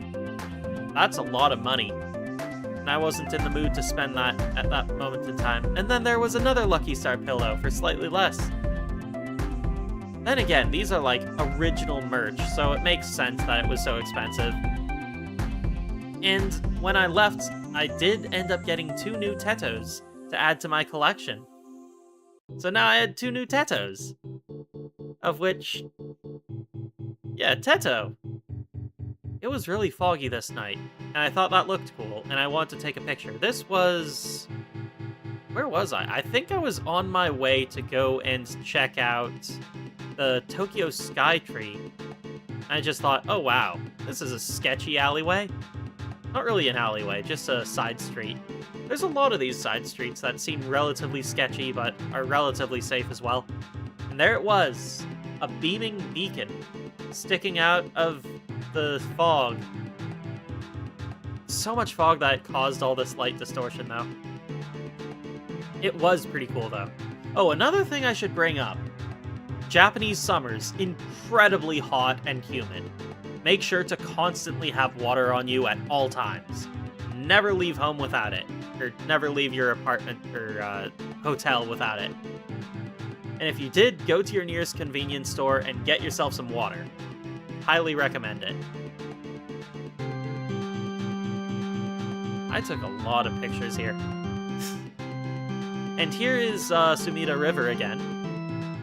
That's a lot of money. And I wasn't in the mood to spend that at that moment in time. And then there was another Lucky Star pillow for slightly less. Then again, these are like original merch, so it makes sense that it was so expensive. And when I left, I did end up getting 2 new Tetos to add to my collection. So now I had 2 new Tetos. Of which... yeah, Teto. It was really foggy this night, and I thought that looked cool, and I wanted to take a picture. This was... where was I? I think I was on my way to go and check out the Tokyo Sky Tree. I just thought, oh wow, this is a sketchy alleyway. Not really an alleyway, just a side street. There's a lot of these side streets that seem relatively sketchy, but are relatively safe as well. And there it was, a beaming beacon sticking out of the fog. So much fog that it caused all this light distortion, though. It was pretty cool, though. Oh, another thing I should bring up. Japanese summers, incredibly hot and humid. Make sure to constantly have water on you at all times. Never leave home without it. Or never leave your apartment or hotel without it. And if you did, go to your nearest convenience store and get yourself some water. Highly recommend it. I took a lot of pictures here. And here is Sumida River again.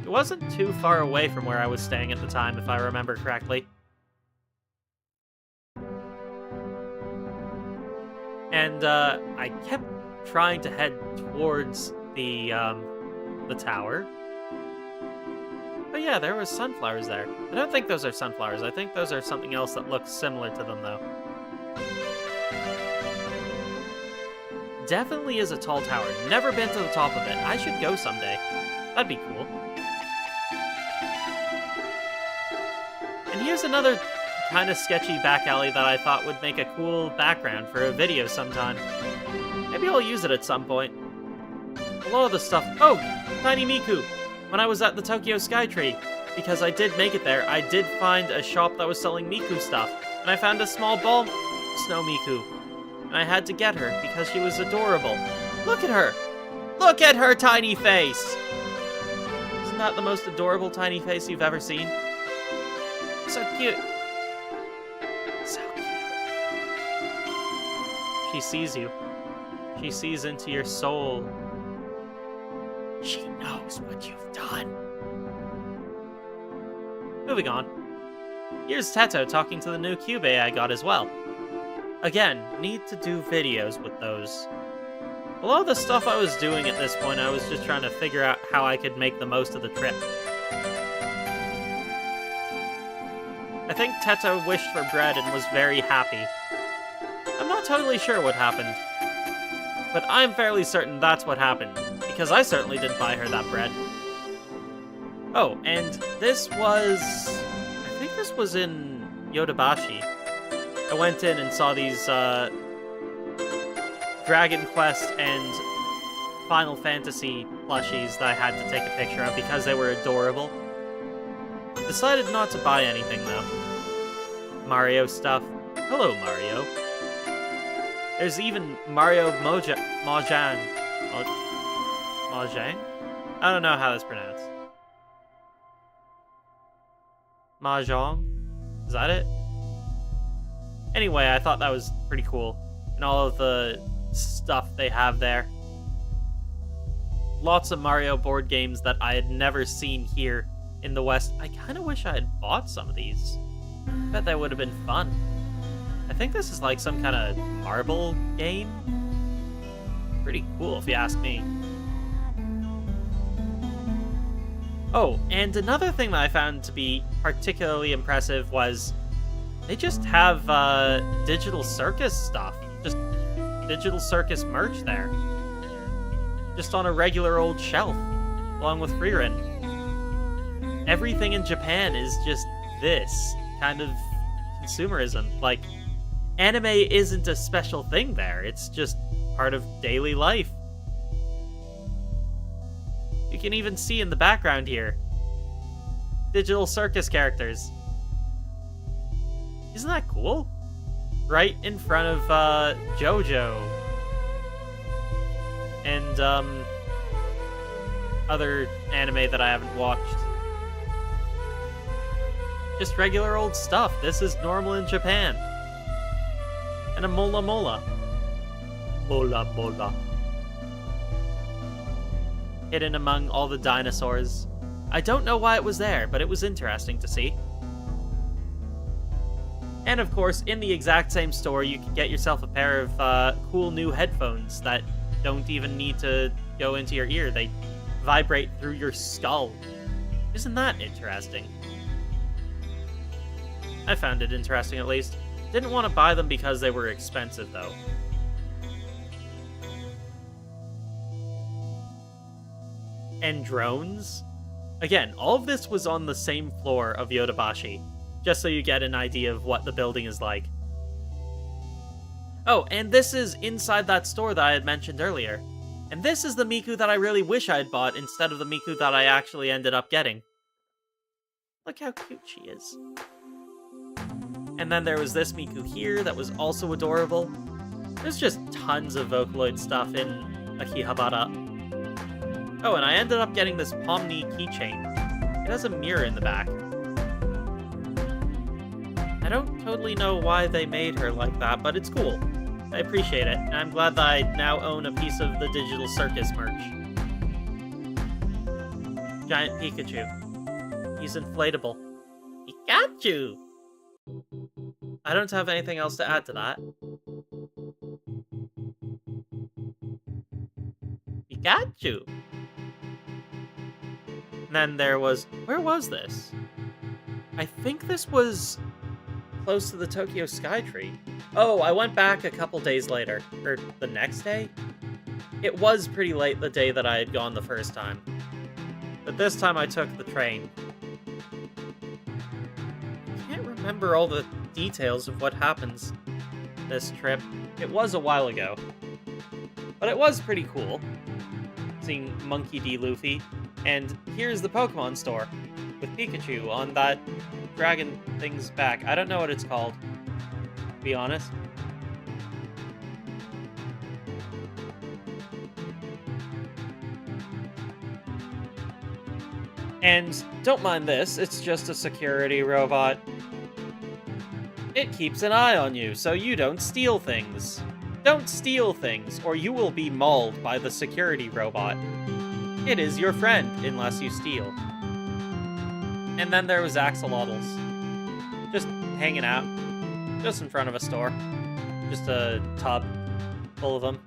It wasn't too far away from where I was staying at the time, if I remember correctly. And I kept trying to head towards the tower. But yeah, there were sunflowers there. I don't think those are sunflowers. I think those are something else that looks similar to them, though. Definitely is a tall tower. Never been to the top of it. I should go someday. That'd be cool. And here's another kind of sketchy back alley that I thought would make a cool background for a video sometime. Maybe I'll use it at some point. A lot of the stuff... Oh! Tiny Miku! When I was at the Tokyo Skytree, because I did make it there, I did find a shop that was selling Miku stuff, and I found a small ball Snow Miku. And I had to get her because she was adorable. Look at her! Look at her tiny face! Isn't that the most adorable tiny face you've ever seen? So cute. So cute. She sees you. She sees into your soul. She knows what you've done. Moving on. Here's Teto talking to the new Cubey I got as well. Again, need to do videos with those. A lot of the stuff I was doing at this point, I was just trying to figure out how I could make the most of the trip. I think Teto wished for bread and was very happy. I'm not totally sure what happened, but I'm fairly certain that's what happened, because I certainly didn't buy her that bread. Oh, and this was... I think this was in Yodobashi. I went in and saw these Dragon Quest and Final Fantasy plushies that I had to take a picture of because they were adorable. Decided not to buy anything, though. Mario stuff. Hello, Mario. There's even Mario Mojang. Mojang? I don't know how that's pronounced. Mahjong? Is that it? Anyway, I thought that was pretty cool. And all of the stuff they have there. Lots of Mario board games that I had never seen here in the West. I kind of wish I had bought some of these. Bet that would have been fun. I think this is like some kind of marble game. Pretty cool if you ask me. Oh, and another thing that I found to be particularly impressive was they just have Digital Circus stuff. Just Digital Circus merch there. Just on a regular old shelf, along with Frieren. Everything in Japan is just this kind of consumerism. Like, anime isn't a special thing there. It's just part of daily life. You can even see in the background here. Digital Circus characters. Isn't that cool? Right in front of JoJo. And other anime that I haven't watched. Just regular old stuff. This is normal in Japan. And a mola mola. Mola mola. Hidden among all the dinosaurs. I don't know why it was there, but it was interesting to see. And of course, in the exact same store, you can get yourself a pair of cool new headphones that don't even need to go into your ear. They vibrate through your skull. Isn't that interesting? I found it interesting, at least. Didn't want to buy them because they were expensive, though. And drones? Again, all of this was on the same floor of Yodobashi, just so you get an idea of what the building is like. Oh, and this is inside that store that I had mentioned earlier. And this is the Miku that I really wish I had bought instead of the Miku that I actually ended up getting. Look how cute she is. And then there was this Miku here that was also adorable. There's just tons of Vocaloid stuff in Akihabara. Oh, and I ended up getting this Pomni keychain. It has a mirror in the back. I don't totally know why they made her like that, but it's cool. I appreciate it, and I'm glad that I now own a piece of the Digital Circus merch. Giant Pikachu. He's inflatable. Pikachu! I don't have anything else to add to that. Pikachu! And then there was... Where was this? I think this was close to the Tokyo Skytree. Oh, I went back a couple days later. Or the next day? It was pretty late the day that I had gone the first time. But this time I took the train. I can't remember all the details of what happens this trip. It was a while ago. But it was pretty cool. Seeing Monkey D. Luffy. And here's the Pokemon store. With Pikachu on that dragon thing's back. I don't know what it's called, to be honest. And don't mind this, it's just a security robot. It keeps an eye on you so you don't steal things. Don't steal things, or you will be mauled by the security robot. It is your friend, unless you steal. And then there was axolotls. Just hanging out. Just in front of a store. Just a tub full of them.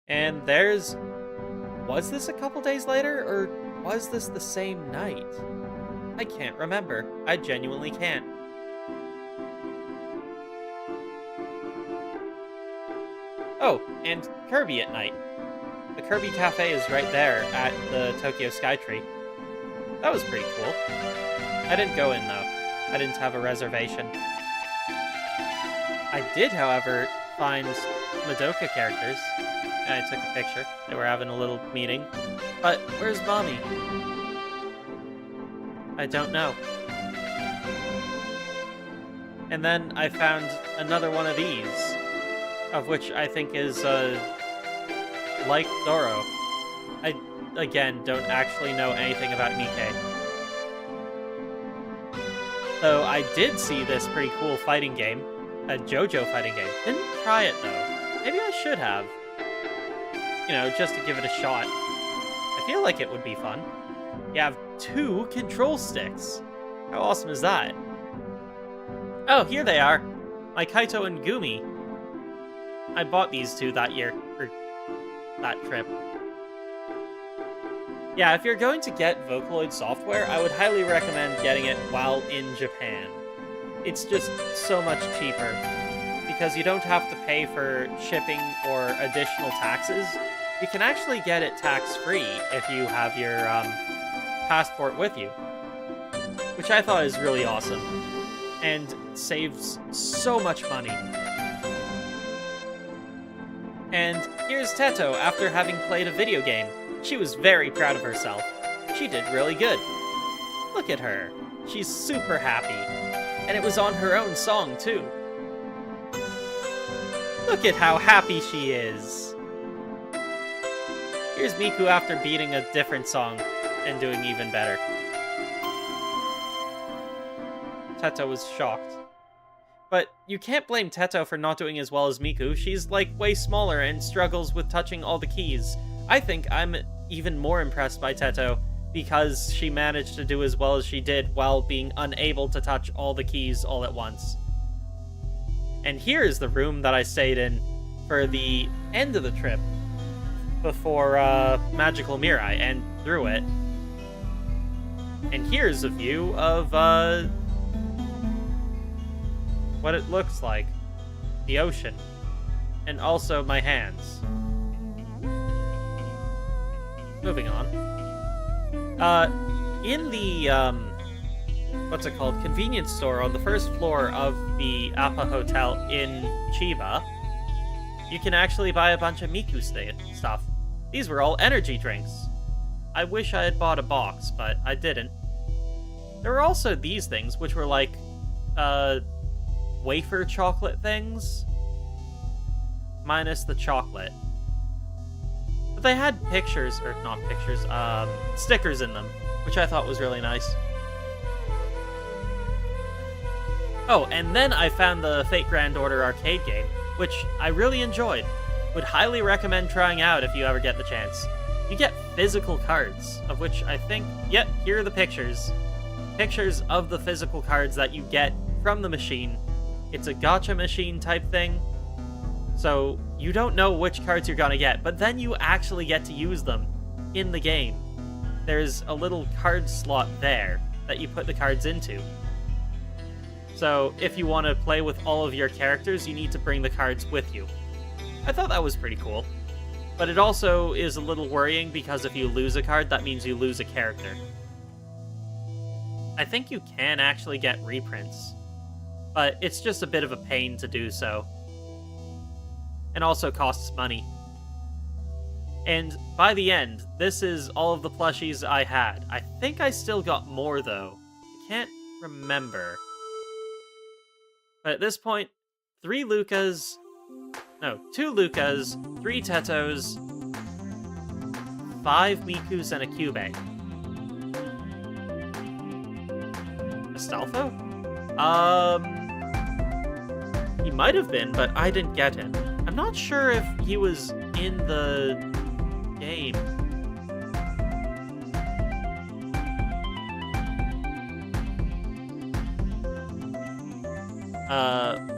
And there's... Was this a couple days later, or was this the same night? I can't remember. I genuinely can't. Oh, and Kirby at night. The Kirby Cafe is right there at the Tokyo Skytree. That was pretty cool. I didn't go in, though. I didn't have a reservation. I did, however, find Madoka characters, and I took a picture. They were having a little meeting. But where's Mommy? I don't know. And then I found another one of these, of which I think is, like Doro. I, again, don't actually know anything about Nikkei. Though I did see this pretty cool fighting game, a JoJo fighting game. Didn't try it, though. Maybe I should have. You know, just to give it a shot. I feel like it would be fun. You have 2 control sticks. How awesome is that? Oh, here they are. My Kaito and Gumi. I bought these 2 that year. Or that trip. Yeah, if you're going to get Vocaloid software, I would highly recommend getting it while in Japan. It's just so much cheaper, because you don't have to pay for shipping or additional taxes. You can actually get it tax-free if you have your passport with you, which I thought is really awesome, and saves so much money. And here's Teto after having played a video game. She was very proud of herself. She did really good. Look at her. She's super happy. And it was on her own song, too. Look at how happy she is. Here's Miku after beating a different song and doing even better. Teto was shocked. But you can't blame Teto for not doing as well as Miku. She's, like, way smaller and struggles with touching all the keys. I think I'm even more impressed by Teto because she managed to do as well as she did while being unable to touch all the keys all at once. And here's the room that I stayed in for the end of the trip before Magical Mirai and through it. And here's a view of what it looks like. The ocean. And also my hands. Moving on. In the, what's it called? Convenience store on the first floor of the Appa Hotel in Chiba, you can actually buy a bunch of Miku stuff. These were all energy drinks. I wish I had bought a box, but I didn't. There were also these things, which were like, wafer chocolate things, minus the chocolate. But they had pictures, or not pictures, stickers in them, which I thought was really nice. Oh, and then I found the Fate Grand Order arcade game, which I really enjoyed. Would highly recommend trying out if you ever get the chance. You get physical cards, of which I think, yep, here are the pictures. Pictures of the physical cards that you get from the machine. It's a gacha machine type thing, so you don't know which cards you're gonna get, but then you actually get to use them in the game. There's a little card slot there that you put the cards into. So if you want to play with all of your characters, you need to bring the cards with you. I thought that was pretty cool. But it also is a little worrying because if you lose a card, that means you lose a character. I think you can actually get reprints, but it's just a bit of a pain to do so. And also costs money. And by the end, this is all of the plushies I had. I think I still got more though. I can't remember. But at this point, 2 Lukas, 3 Tetos, 5 Mikus, and a Kyubey. Astolfo? He might have been, but I didn't get him. I'm not sure if he was in the game.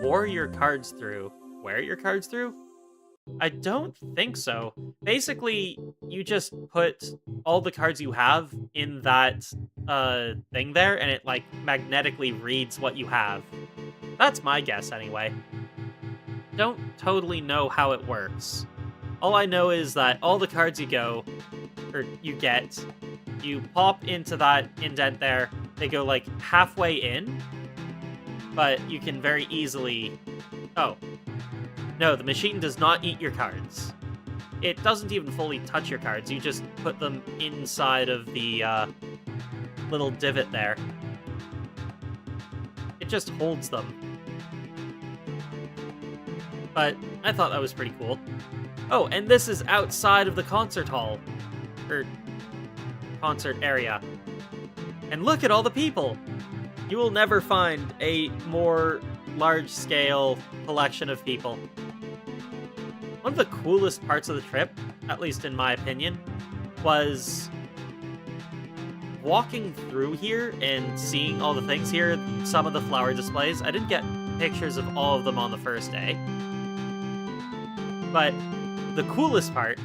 Wore your cards through. Wear your cards through? I don't think so. Basically, you just put all the cards you have in that thing there, and it like magnetically reads what you have. That's my guess anyway. Don't totally know how it works. All I know is that all the cards you get, you pop into that indent there, they go like halfway in, but you can very easily... Oh. No, the machine does not eat your cards. It doesn't even fully touch your cards, you just put them inside of the little divot there. It just holds them. But I thought that was pretty cool. Oh, and this is outside of the concert hall. Or concert area. And look at all the people! You will never find a more large-scale collection of people. One of the coolest parts of the trip, at least in my opinion, was walking through here and seeing all the things here, some of the flower displays. I didn't get pictures of all of them on the first day. But the coolest part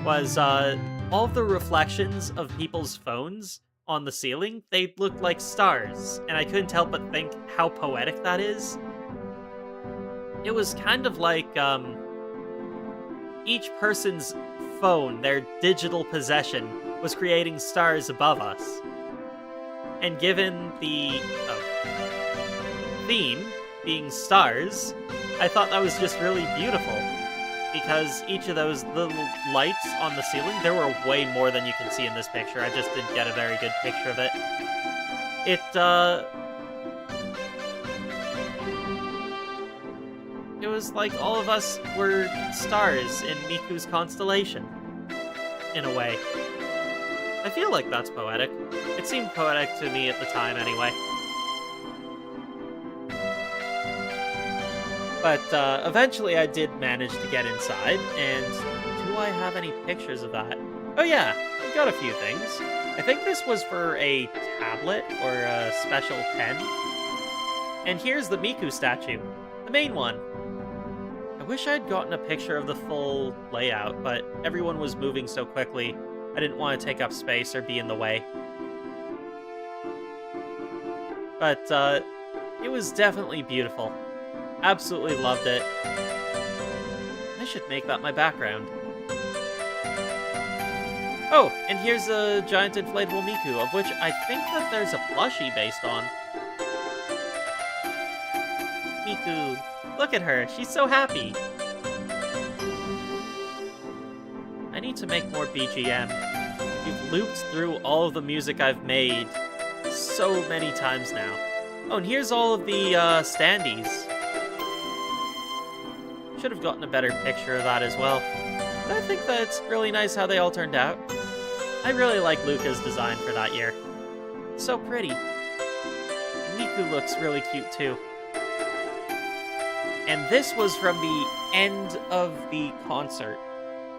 was all of the reflections of people's phones on the ceiling. They looked like stars, and I couldn't help but think how poetic that is. It was kind of like each person's phone, their digital possession, was creating stars above us. And given the theme being stars, I thought that was just really beautiful. Because each of those little lights on the ceiling, there were way more than you can see in this picture. I just didn't get a very good picture of it. It was like all of us were stars in Miku's constellation, in a way. I feel like that's poetic. It seemed poetic to me at the time, anyway. But eventually I did manage to get inside, and do I have any pictures of that? Oh yeah, I got a few things. I think this was for a tablet or a special pen. And here's the Miku statue, the main one. I wish I'd gotten a picture of the full layout, but everyone was moving so quickly, I didn't want to take up space or be in the way. But it was definitely beautiful. Absolutely loved it. I should make that my background. Oh, and here's a giant inflatable Miku, of which I think that there's a plushie based on. Miku, look at her, she's so happy. I need to make more BGM. You've looped through all of the music I've made so many times now. Oh, and here's all of the standees. Should have gotten a better picture of that as well. But I think that it's really nice how they all turned out. I really like Luca's design for that year. It's so pretty. Miku looks really cute too. And this was from the end of the concert.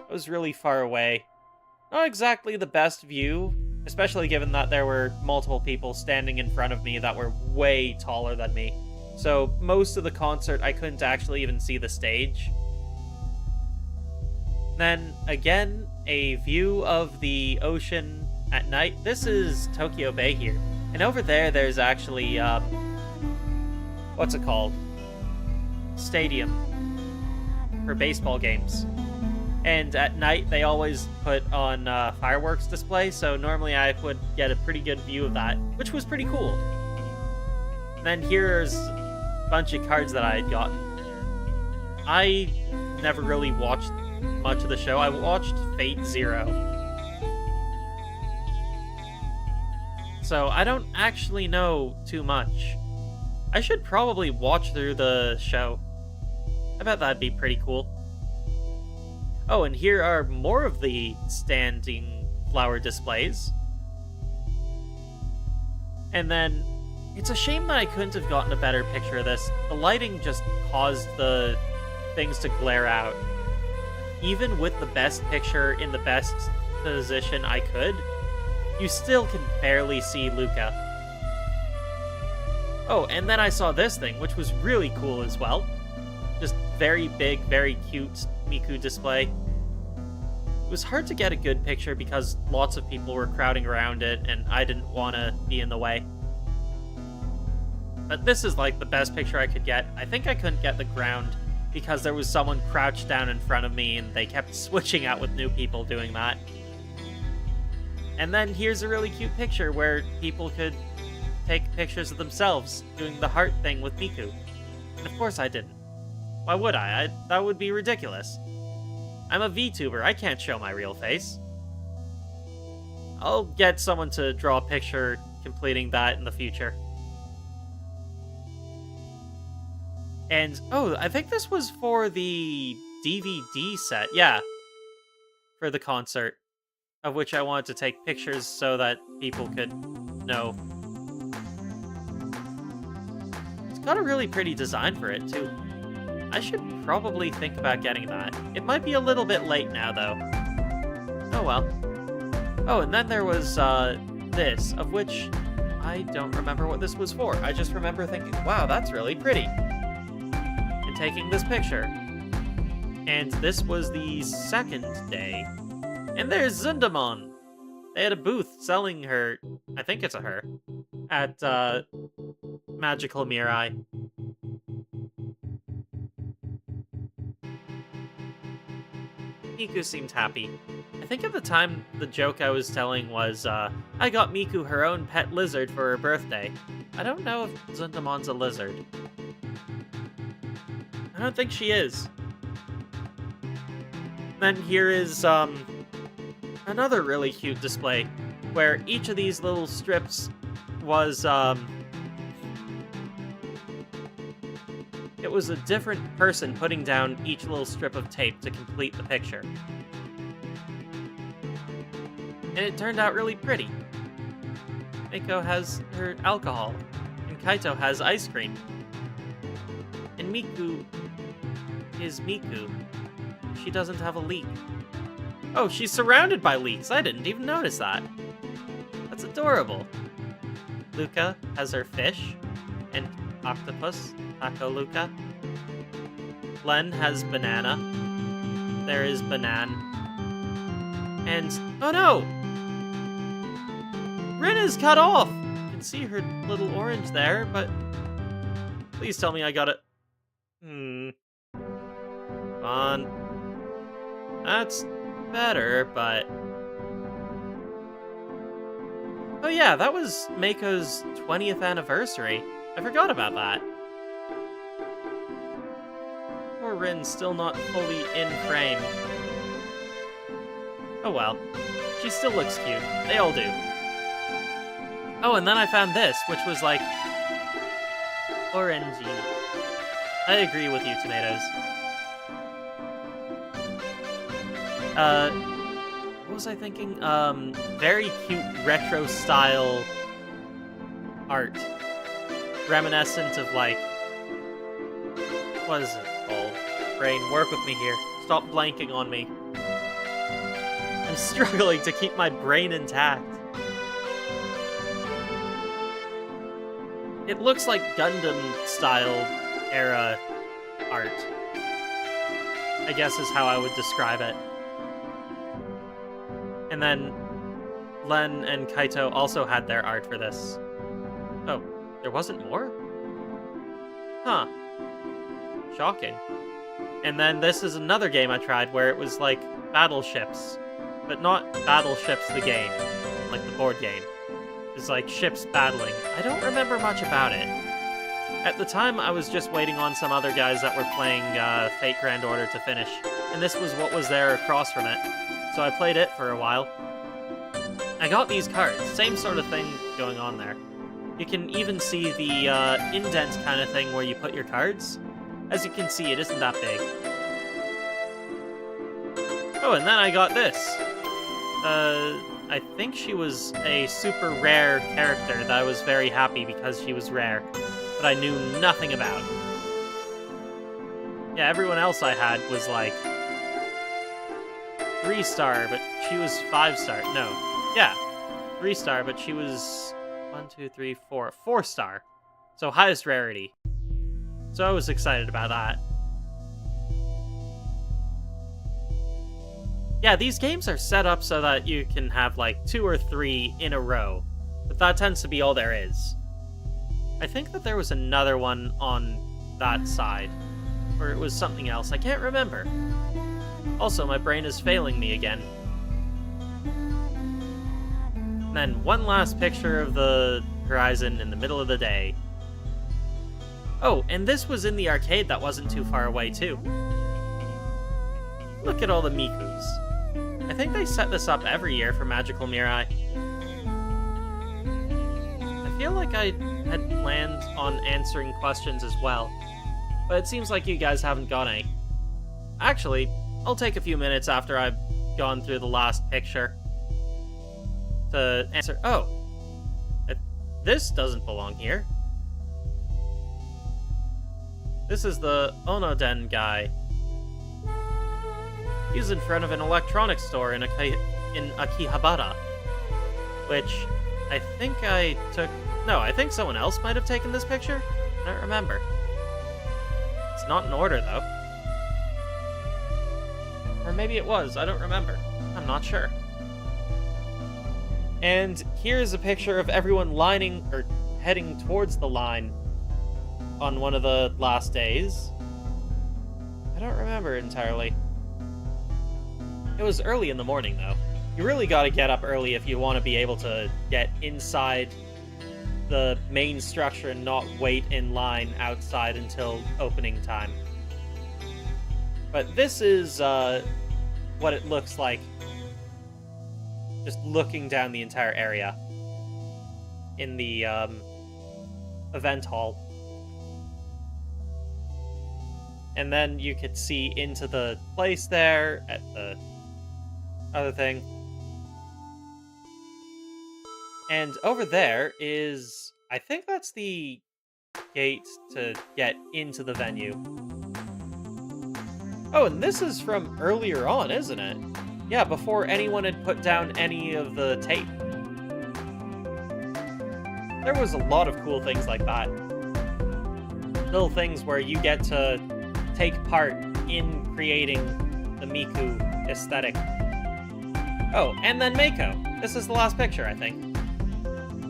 It was really far away. Not exactly the best view, especially given that there were multiple people standing in front of me that were way taller than me. So most of the concert, I couldn't actually even see the stage. Then, again, a view of the ocean at night. This is Tokyo Bay here. And over there, there's actually, what's it called? Stadium for baseball games. And at night, they always put on fireworks display, so normally I would get a pretty good view of that, which was pretty cool. And then here's a bunch of cards that I had gotten. I never really watched much of the show. I watched Fate Zero. So I don't actually know too much. I should probably watch through the show. I bet that'd be pretty cool. Oh, and here are more of the standing flower displays. And then, it's a shame that I couldn't have gotten a better picture of this. The lighting just caused the things to glare out. Even with the best picture in the best position I could, you still can barely see Luca. Oh, and then I saw this thing, which was really cool as well. Just very big, very cute Miku display. It was hard to get a good picture because lots of people were crowding around it and I didn't want to be in the way. But this is like the best picture I could get. I think I couldn't get the ground because there was someone crouched down in front of me and they kept switching out with new people doing that. And then here's a really cute picture where people could take pictures of themselves doing the heart thing with Miku. And of course I didn't. Why would I? That would be ridiculous. I'm a VTuber, I can't show my real face. I'll get someone to draw a picture completing that in the future. And, oh, I think this was for the DVD set, yeah. For the concert, of which I wanted to take pictures so that people could know. It's got a really pretty design for it, too. I should probably think about getting that. It might be a little bit late now, though. Oh well. Oh, and then there was, this, of which I don't remember what this was for. I just remember thinking, wow, that's really pretty. And taking this picture. And this was the second day. And there's Zundamon! They had a booth selling her, I think it's a her, at, Magical Mirai. Miku seemed happy. I think at the time, the joke I was telling was, I got Miku her own pet lizard for her birthday. I don't know if Zundamon's a lizard. I don't think she is. Then here is, another really cute display, where each of these little strips was, it was a different person putting down each little strip of tape to complete the picture. And it turned out really pretty. Mako has her alcohol, and Kaito has ice cream. And Miku is Miku. She doesn't have a leek. Oh, she's surrounded by leeks. I didn't even notice that. That's adorable. Luca has her fish and octopus. Taco Luca. Len has banana. There is Banan. And, oh no! Rin is cut off! You can see her little orange there, but please tell me I got it. Come on. That's better, but... Oh yeah, that was Mako's 20th anniversary. I forgot about that. Poor Rin's still not fully in frame. Oh well. She still looks cute. They all do. Oh, and then I found this, which was like... orangey. I agree with you, Tomatoes. what was I thinking? Very cute retro style art. Reminiscent of, like, what is it called? Brain, work with me here. Stop blanking on me. I'm struggling to keep my brain intact. It looks like Gundam-style era art, I guess is how I would describe it. And then Len and Kaito also had their art for this. Oh, there wasn't more? Huh. Shocking. And then this is another game I tried where it was like battleships, but not Battleships the game, like the board game. It's like ships battling. I don't remember much about it. At the time, I was just waiting on some other guys that were playing Fate Grand Order to finish, and this was what was there across from it. So I played it for a while. I got these cards, same sort of thing going on there. You can even see the indent kind of thing where you put your cards. As you can see, it isn't that big. Oh, and then I got this. I think she was a super rare character that I was very happy because she was rare, but I knew nothing about. Yeah, everyone else I had was like 3-star, but she was 5-star. No. Yeah. 3-star, but she was 4-star. So highest rarity. So I was excited about that. Yeah, these games are set up so that you can have like 2 or 3 in a row, but that tends to be all there is. I think that there was another one on that side, or it was something else. I can't remember. Also, my brain is failing me again. And then one last picture of the horizon in the middle of the day. Oh, and this was in the arcade that wasn't too far away, too. Look at all the Mikus. I think they set this up every year for Magical Mirai. I feel like I had planned on answering questions as well, but it seems like you guys haven't got any. Actually, I'll take a few minutes after I've gone through the last picture to answer. Oh, this doesn't belong here. This is the Onoden guy. He's in front of an electronics store in Akihabara, which I think I took... No, I think someone else might have taken this picture. I don't remember. It's not in order, though. Or maybe it was. I don't remember. I'm not sure. And here's a picture of everyone lining, or heading towards the line on one of the last days. I don't remember entirely. It was early in the morning, though. You really gotta get up early if you want to be able to get inside the main structure and not wait in line outside until opening time. But this is what it looks like just looking down the entire area in the event hall. And then you could see into the place there at the other thing. And over there is, I think that's the gate to get into the venue. Oh, and this is from earlier on, isn't it? Yeah, before anyone had put down any of the tape. There was a lot of cool things like that. Little things where you get to take part in creating the Miku aesthetic. Oh, and then Mako. This is the last picture, I think.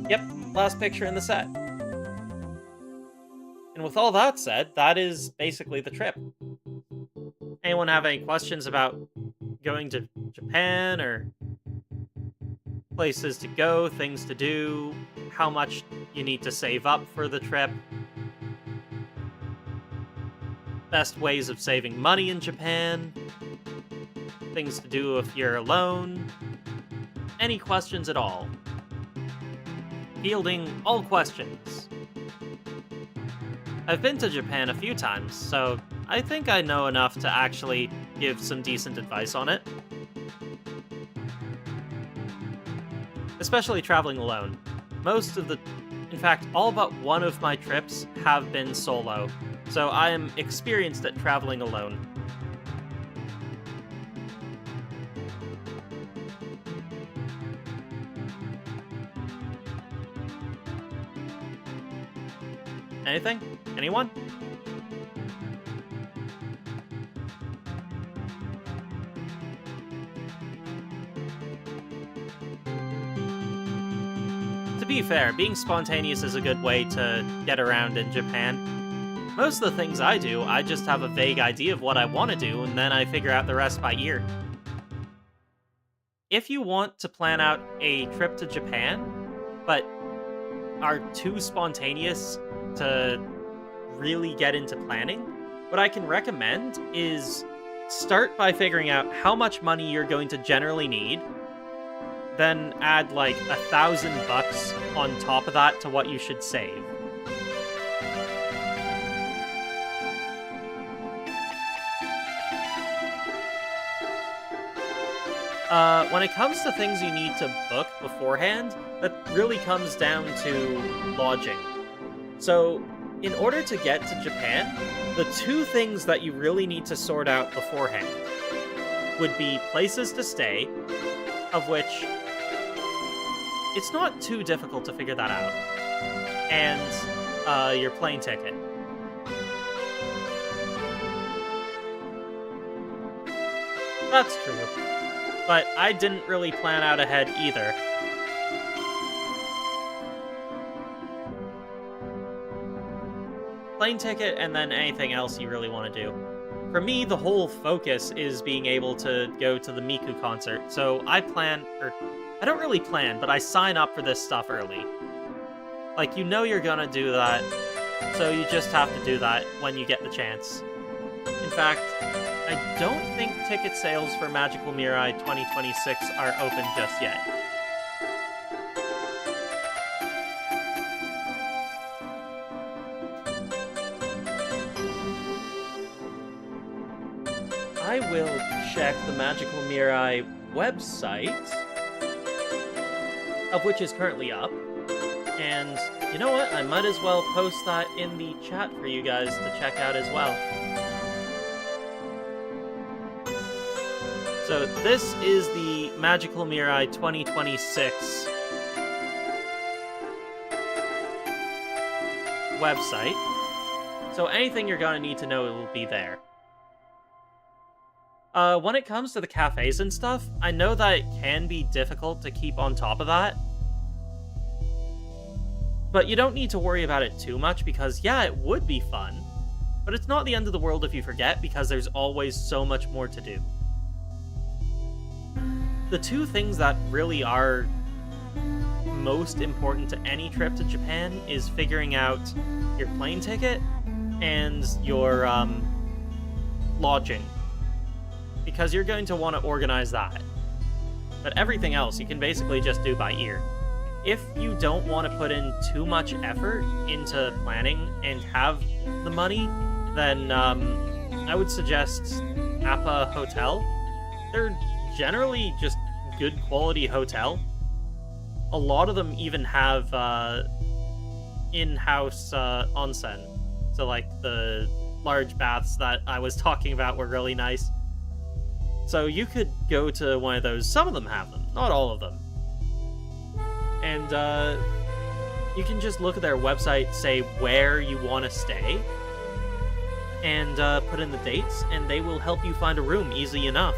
Yep, last picture in the set. And with all that said, that is basically the trip. Anyone have any questions about going to Japan, or places to go, things to do, how much you need to save up for the trip? Best ways of saving money in Japan? Things to do if you're alone? Any questions at all? Fielding all questions. I've been to Japan a few times, so I think I know enough to actually give some decent advice on it. especially traveling alone. In fact, all but one of my trips have been solo, so I am experienced at traveling alone. Anything? Anyone? To be fair, being spontaneous is a good way to get around in Japan. Most of the things I do, I just have a vague idea of what I want to do, and then I figure out the rest by ear. If you want to plan out a trip to Japan, but are too spontaneous to really get into planning, what I can recommend is start by figuring out how much money you're going to generally need, then add like $1,000 on top of that to what you should save. When it comes to things you need to book beforehand, that really comes down to lodging. So, in order to get to Japan, the two things that you really need to sort out beforehand would be places to stay, of which it's not too difficult to figure that out, and your plane ticket. That's true. But I didn't really plan out ahead either. Plane ticket and then anything else you really want to do. For me, the whole focus is being able to go to the Miku concert, so I don't really plan, but I sign up for this stuff early. Like, you know you're gonna do that, so you just have to do that when you get the chance. In fact, I don't think ticket sales for Magical Mirai 2026 are open just yet. I will check the Magical Mirai website, of which is currently up, and you know what? I might as well post that in the chat for you guys to check out as well. So this is the Magical Mirai 2026 website. So anything you're gonna need to know will be there. When it comes to the cafes and stuff, I know that it can be difficult to keep on top of that. But you don't need to worry about it too much because, yeah, it would be fun. But it's not the end of the world if you forget because there's always so much more to do. The two things that really are most important to any trip to Japan is figuring out your plane ticket and your lodging. Because you're going to want to organize that. But everything else you can basically just do by ear. If you don't want to put in too much effort into planning and have the money, then I would suggest Appa Hotel. They're generally just good quality hotel. A lot of them even have in-house onsen. So like the large baths that I was talking about were really nice. So you could go to one of those. Some of them have them, not all of them. And you can just look at their website, say where you want to stay, and put in the dates, and they will help you find a room easy enough.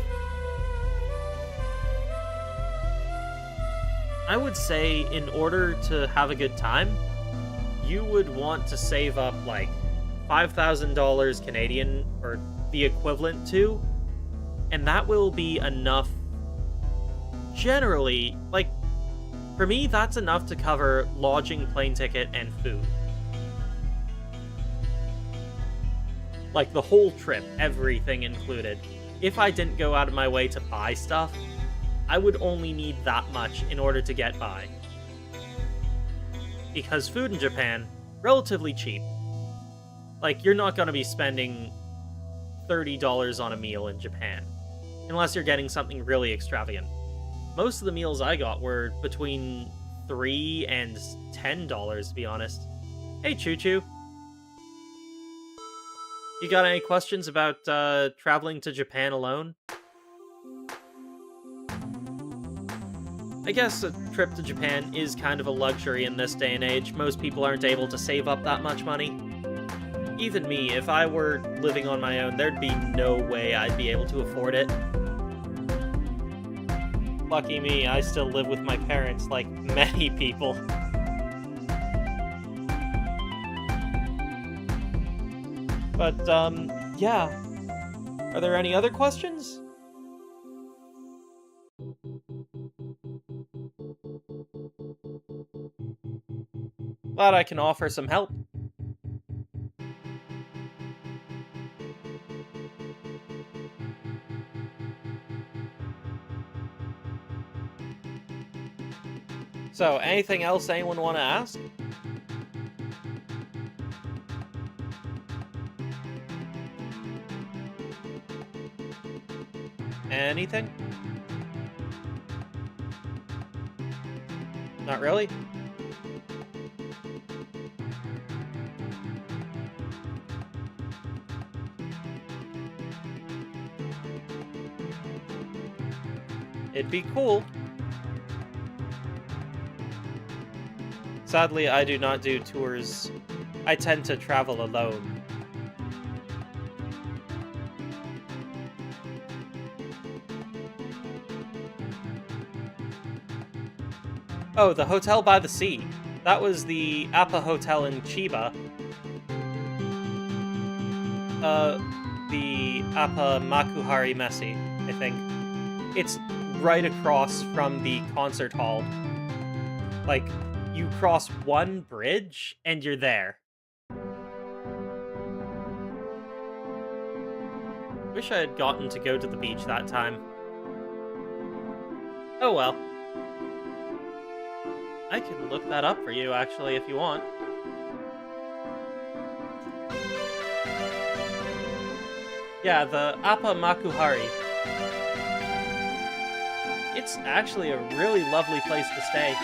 I would say in order to have a good time, you would want to save up like $5,000 Canadian, or the equivalent to, and that will be enough. Generally, like, for me, that's enough to cover lodging, plane ticket, and food. Like, the whole trip, everything included. If I didn't go out of my way to buy stuff, I would only need that much in order to get by. Because food in Japan, relatively cheap. Like, you're not going to be spending $30 on a meal in Japan. Unless you're getting something really extravagant. most of the meals I got were between $3 and $10, to be honest. Hey, Choo Choo. You got any questions about traveling to Japan alone? I guess a trip to Japan is kind of a luxury in this day and age. Most people aren't able to save up that much money. Even me, if I were living on my own, there'd be no way I'd be able to afford it. Lucky me, I still live with my parents like many people. But, yeah. Are there any other questions? Glad I can offer some help. So, anything else anyone want to ask? Anything? Not really? It'd be cool. Sadly, I do not do tours. I tend to travel alone. Oh, the hotel by the sea. That was the Appa Hotel in Chiba. The Appa Makuhari Messi, I think. It's right across from the concert hall. Like, you cross one bridge, and you're there. Wish I had gotten to go to the beach that time. Oh well. I can look that up for you, actually, if you want. Yeah, the Appa Makuhari. It's actually a really lovely place to stay.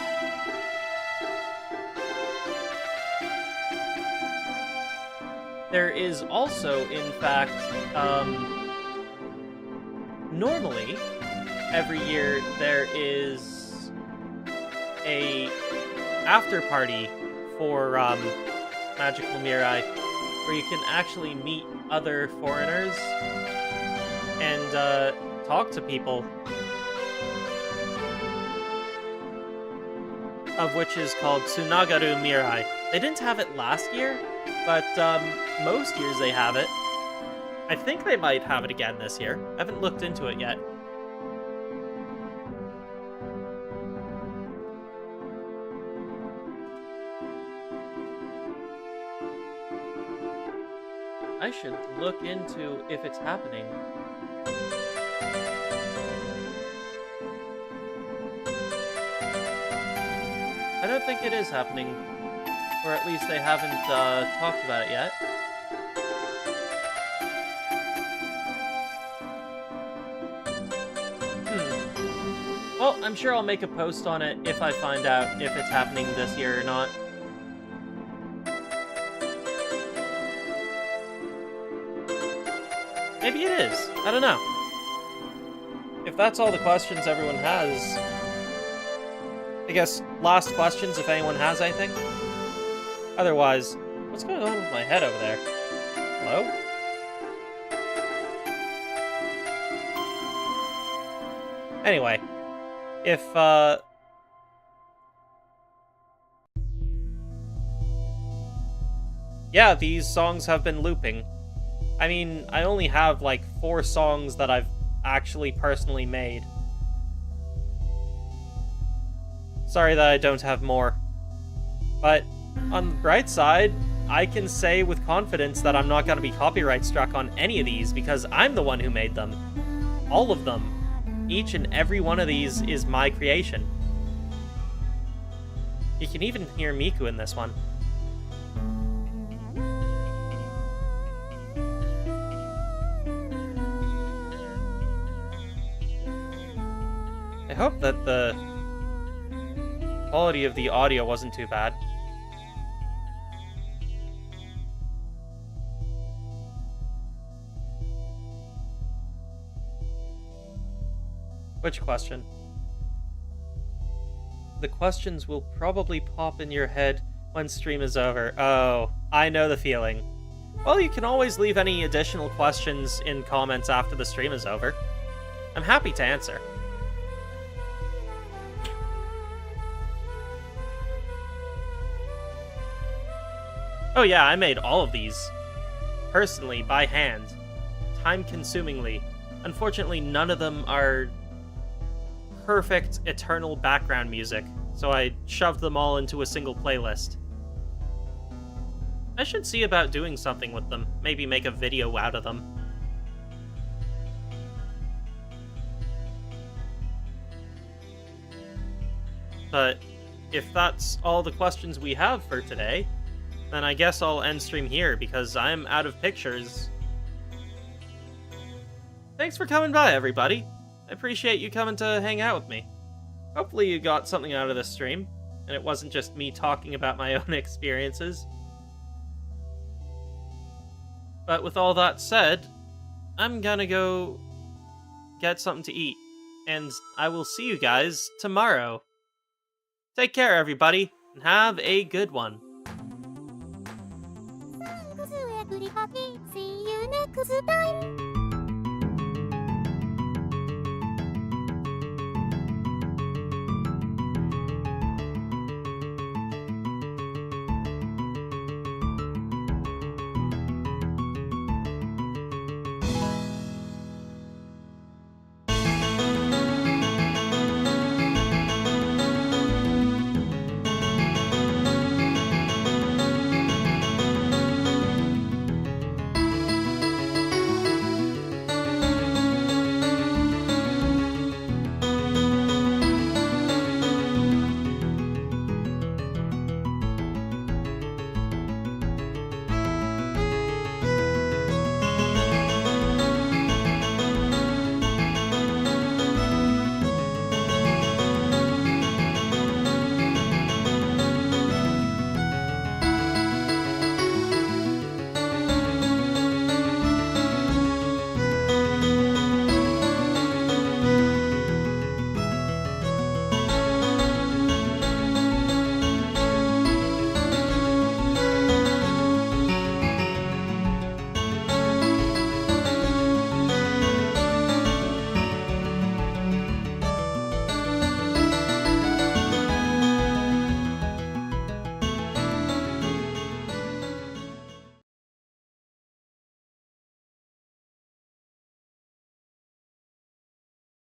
There is also, in fact, normally, every year there is a after party for Magical Mirai, where you can actually meet other foreigners and talk to people, of which is called Tsunagaru Mirai. They didn't have it last year, but most years they have it. I think they might have it again this year. I haven't looked into it yet. I should look into if it's happening. I don't think it is happening. Or at least they haven't talked about it yet. Well, I'm sure I'll make a post on it if I find out if it's happening this year or not. Maybe it is. I don't know. If that's all the questions everyone has, I guess last questions if anyone has anything. Otherwise, what's going on with my head over there? Hello? Anyway, if, yeah, these songs have been looping. I mean, I only have, like, 4 songs that I've actually personally made. Sorry that I don't have more. But, on the bright side, I can say with confidence that I'm not going to be copyright struck on any of these because I'm the one who made them. All of them. Each and every one of these is my creation. You can even hear Miku in this one. I hope that the quality of the audio wasn't too bad. Which question? The questions will probably pop in your head when stream is over. Oh, I know the feeling. Well, you can always leave any additional questions in comments after the stream is over. I'm happy to answer. Oh yeah, I made all of these. Personally, by hand. Time-consumingly. Unfortunately, none of them are perfect, eternal background music, so I shoved them all into a single playlist. I should see about doing something with them. Maybe make a video out of them. But if that's all the questions we have for today, then I guess I'll end stream here because I'm out of pictures. Thanks for coming by, everybody. I appreciate you coming to hang out with me. Hopefully you got something out of this stream, and it wasn't just me talking about my own experiences. But with all that said, I'm gonna go get something to eat, and I will see you guys tomorrow. Take care, everybody, and have a good one. See you next time.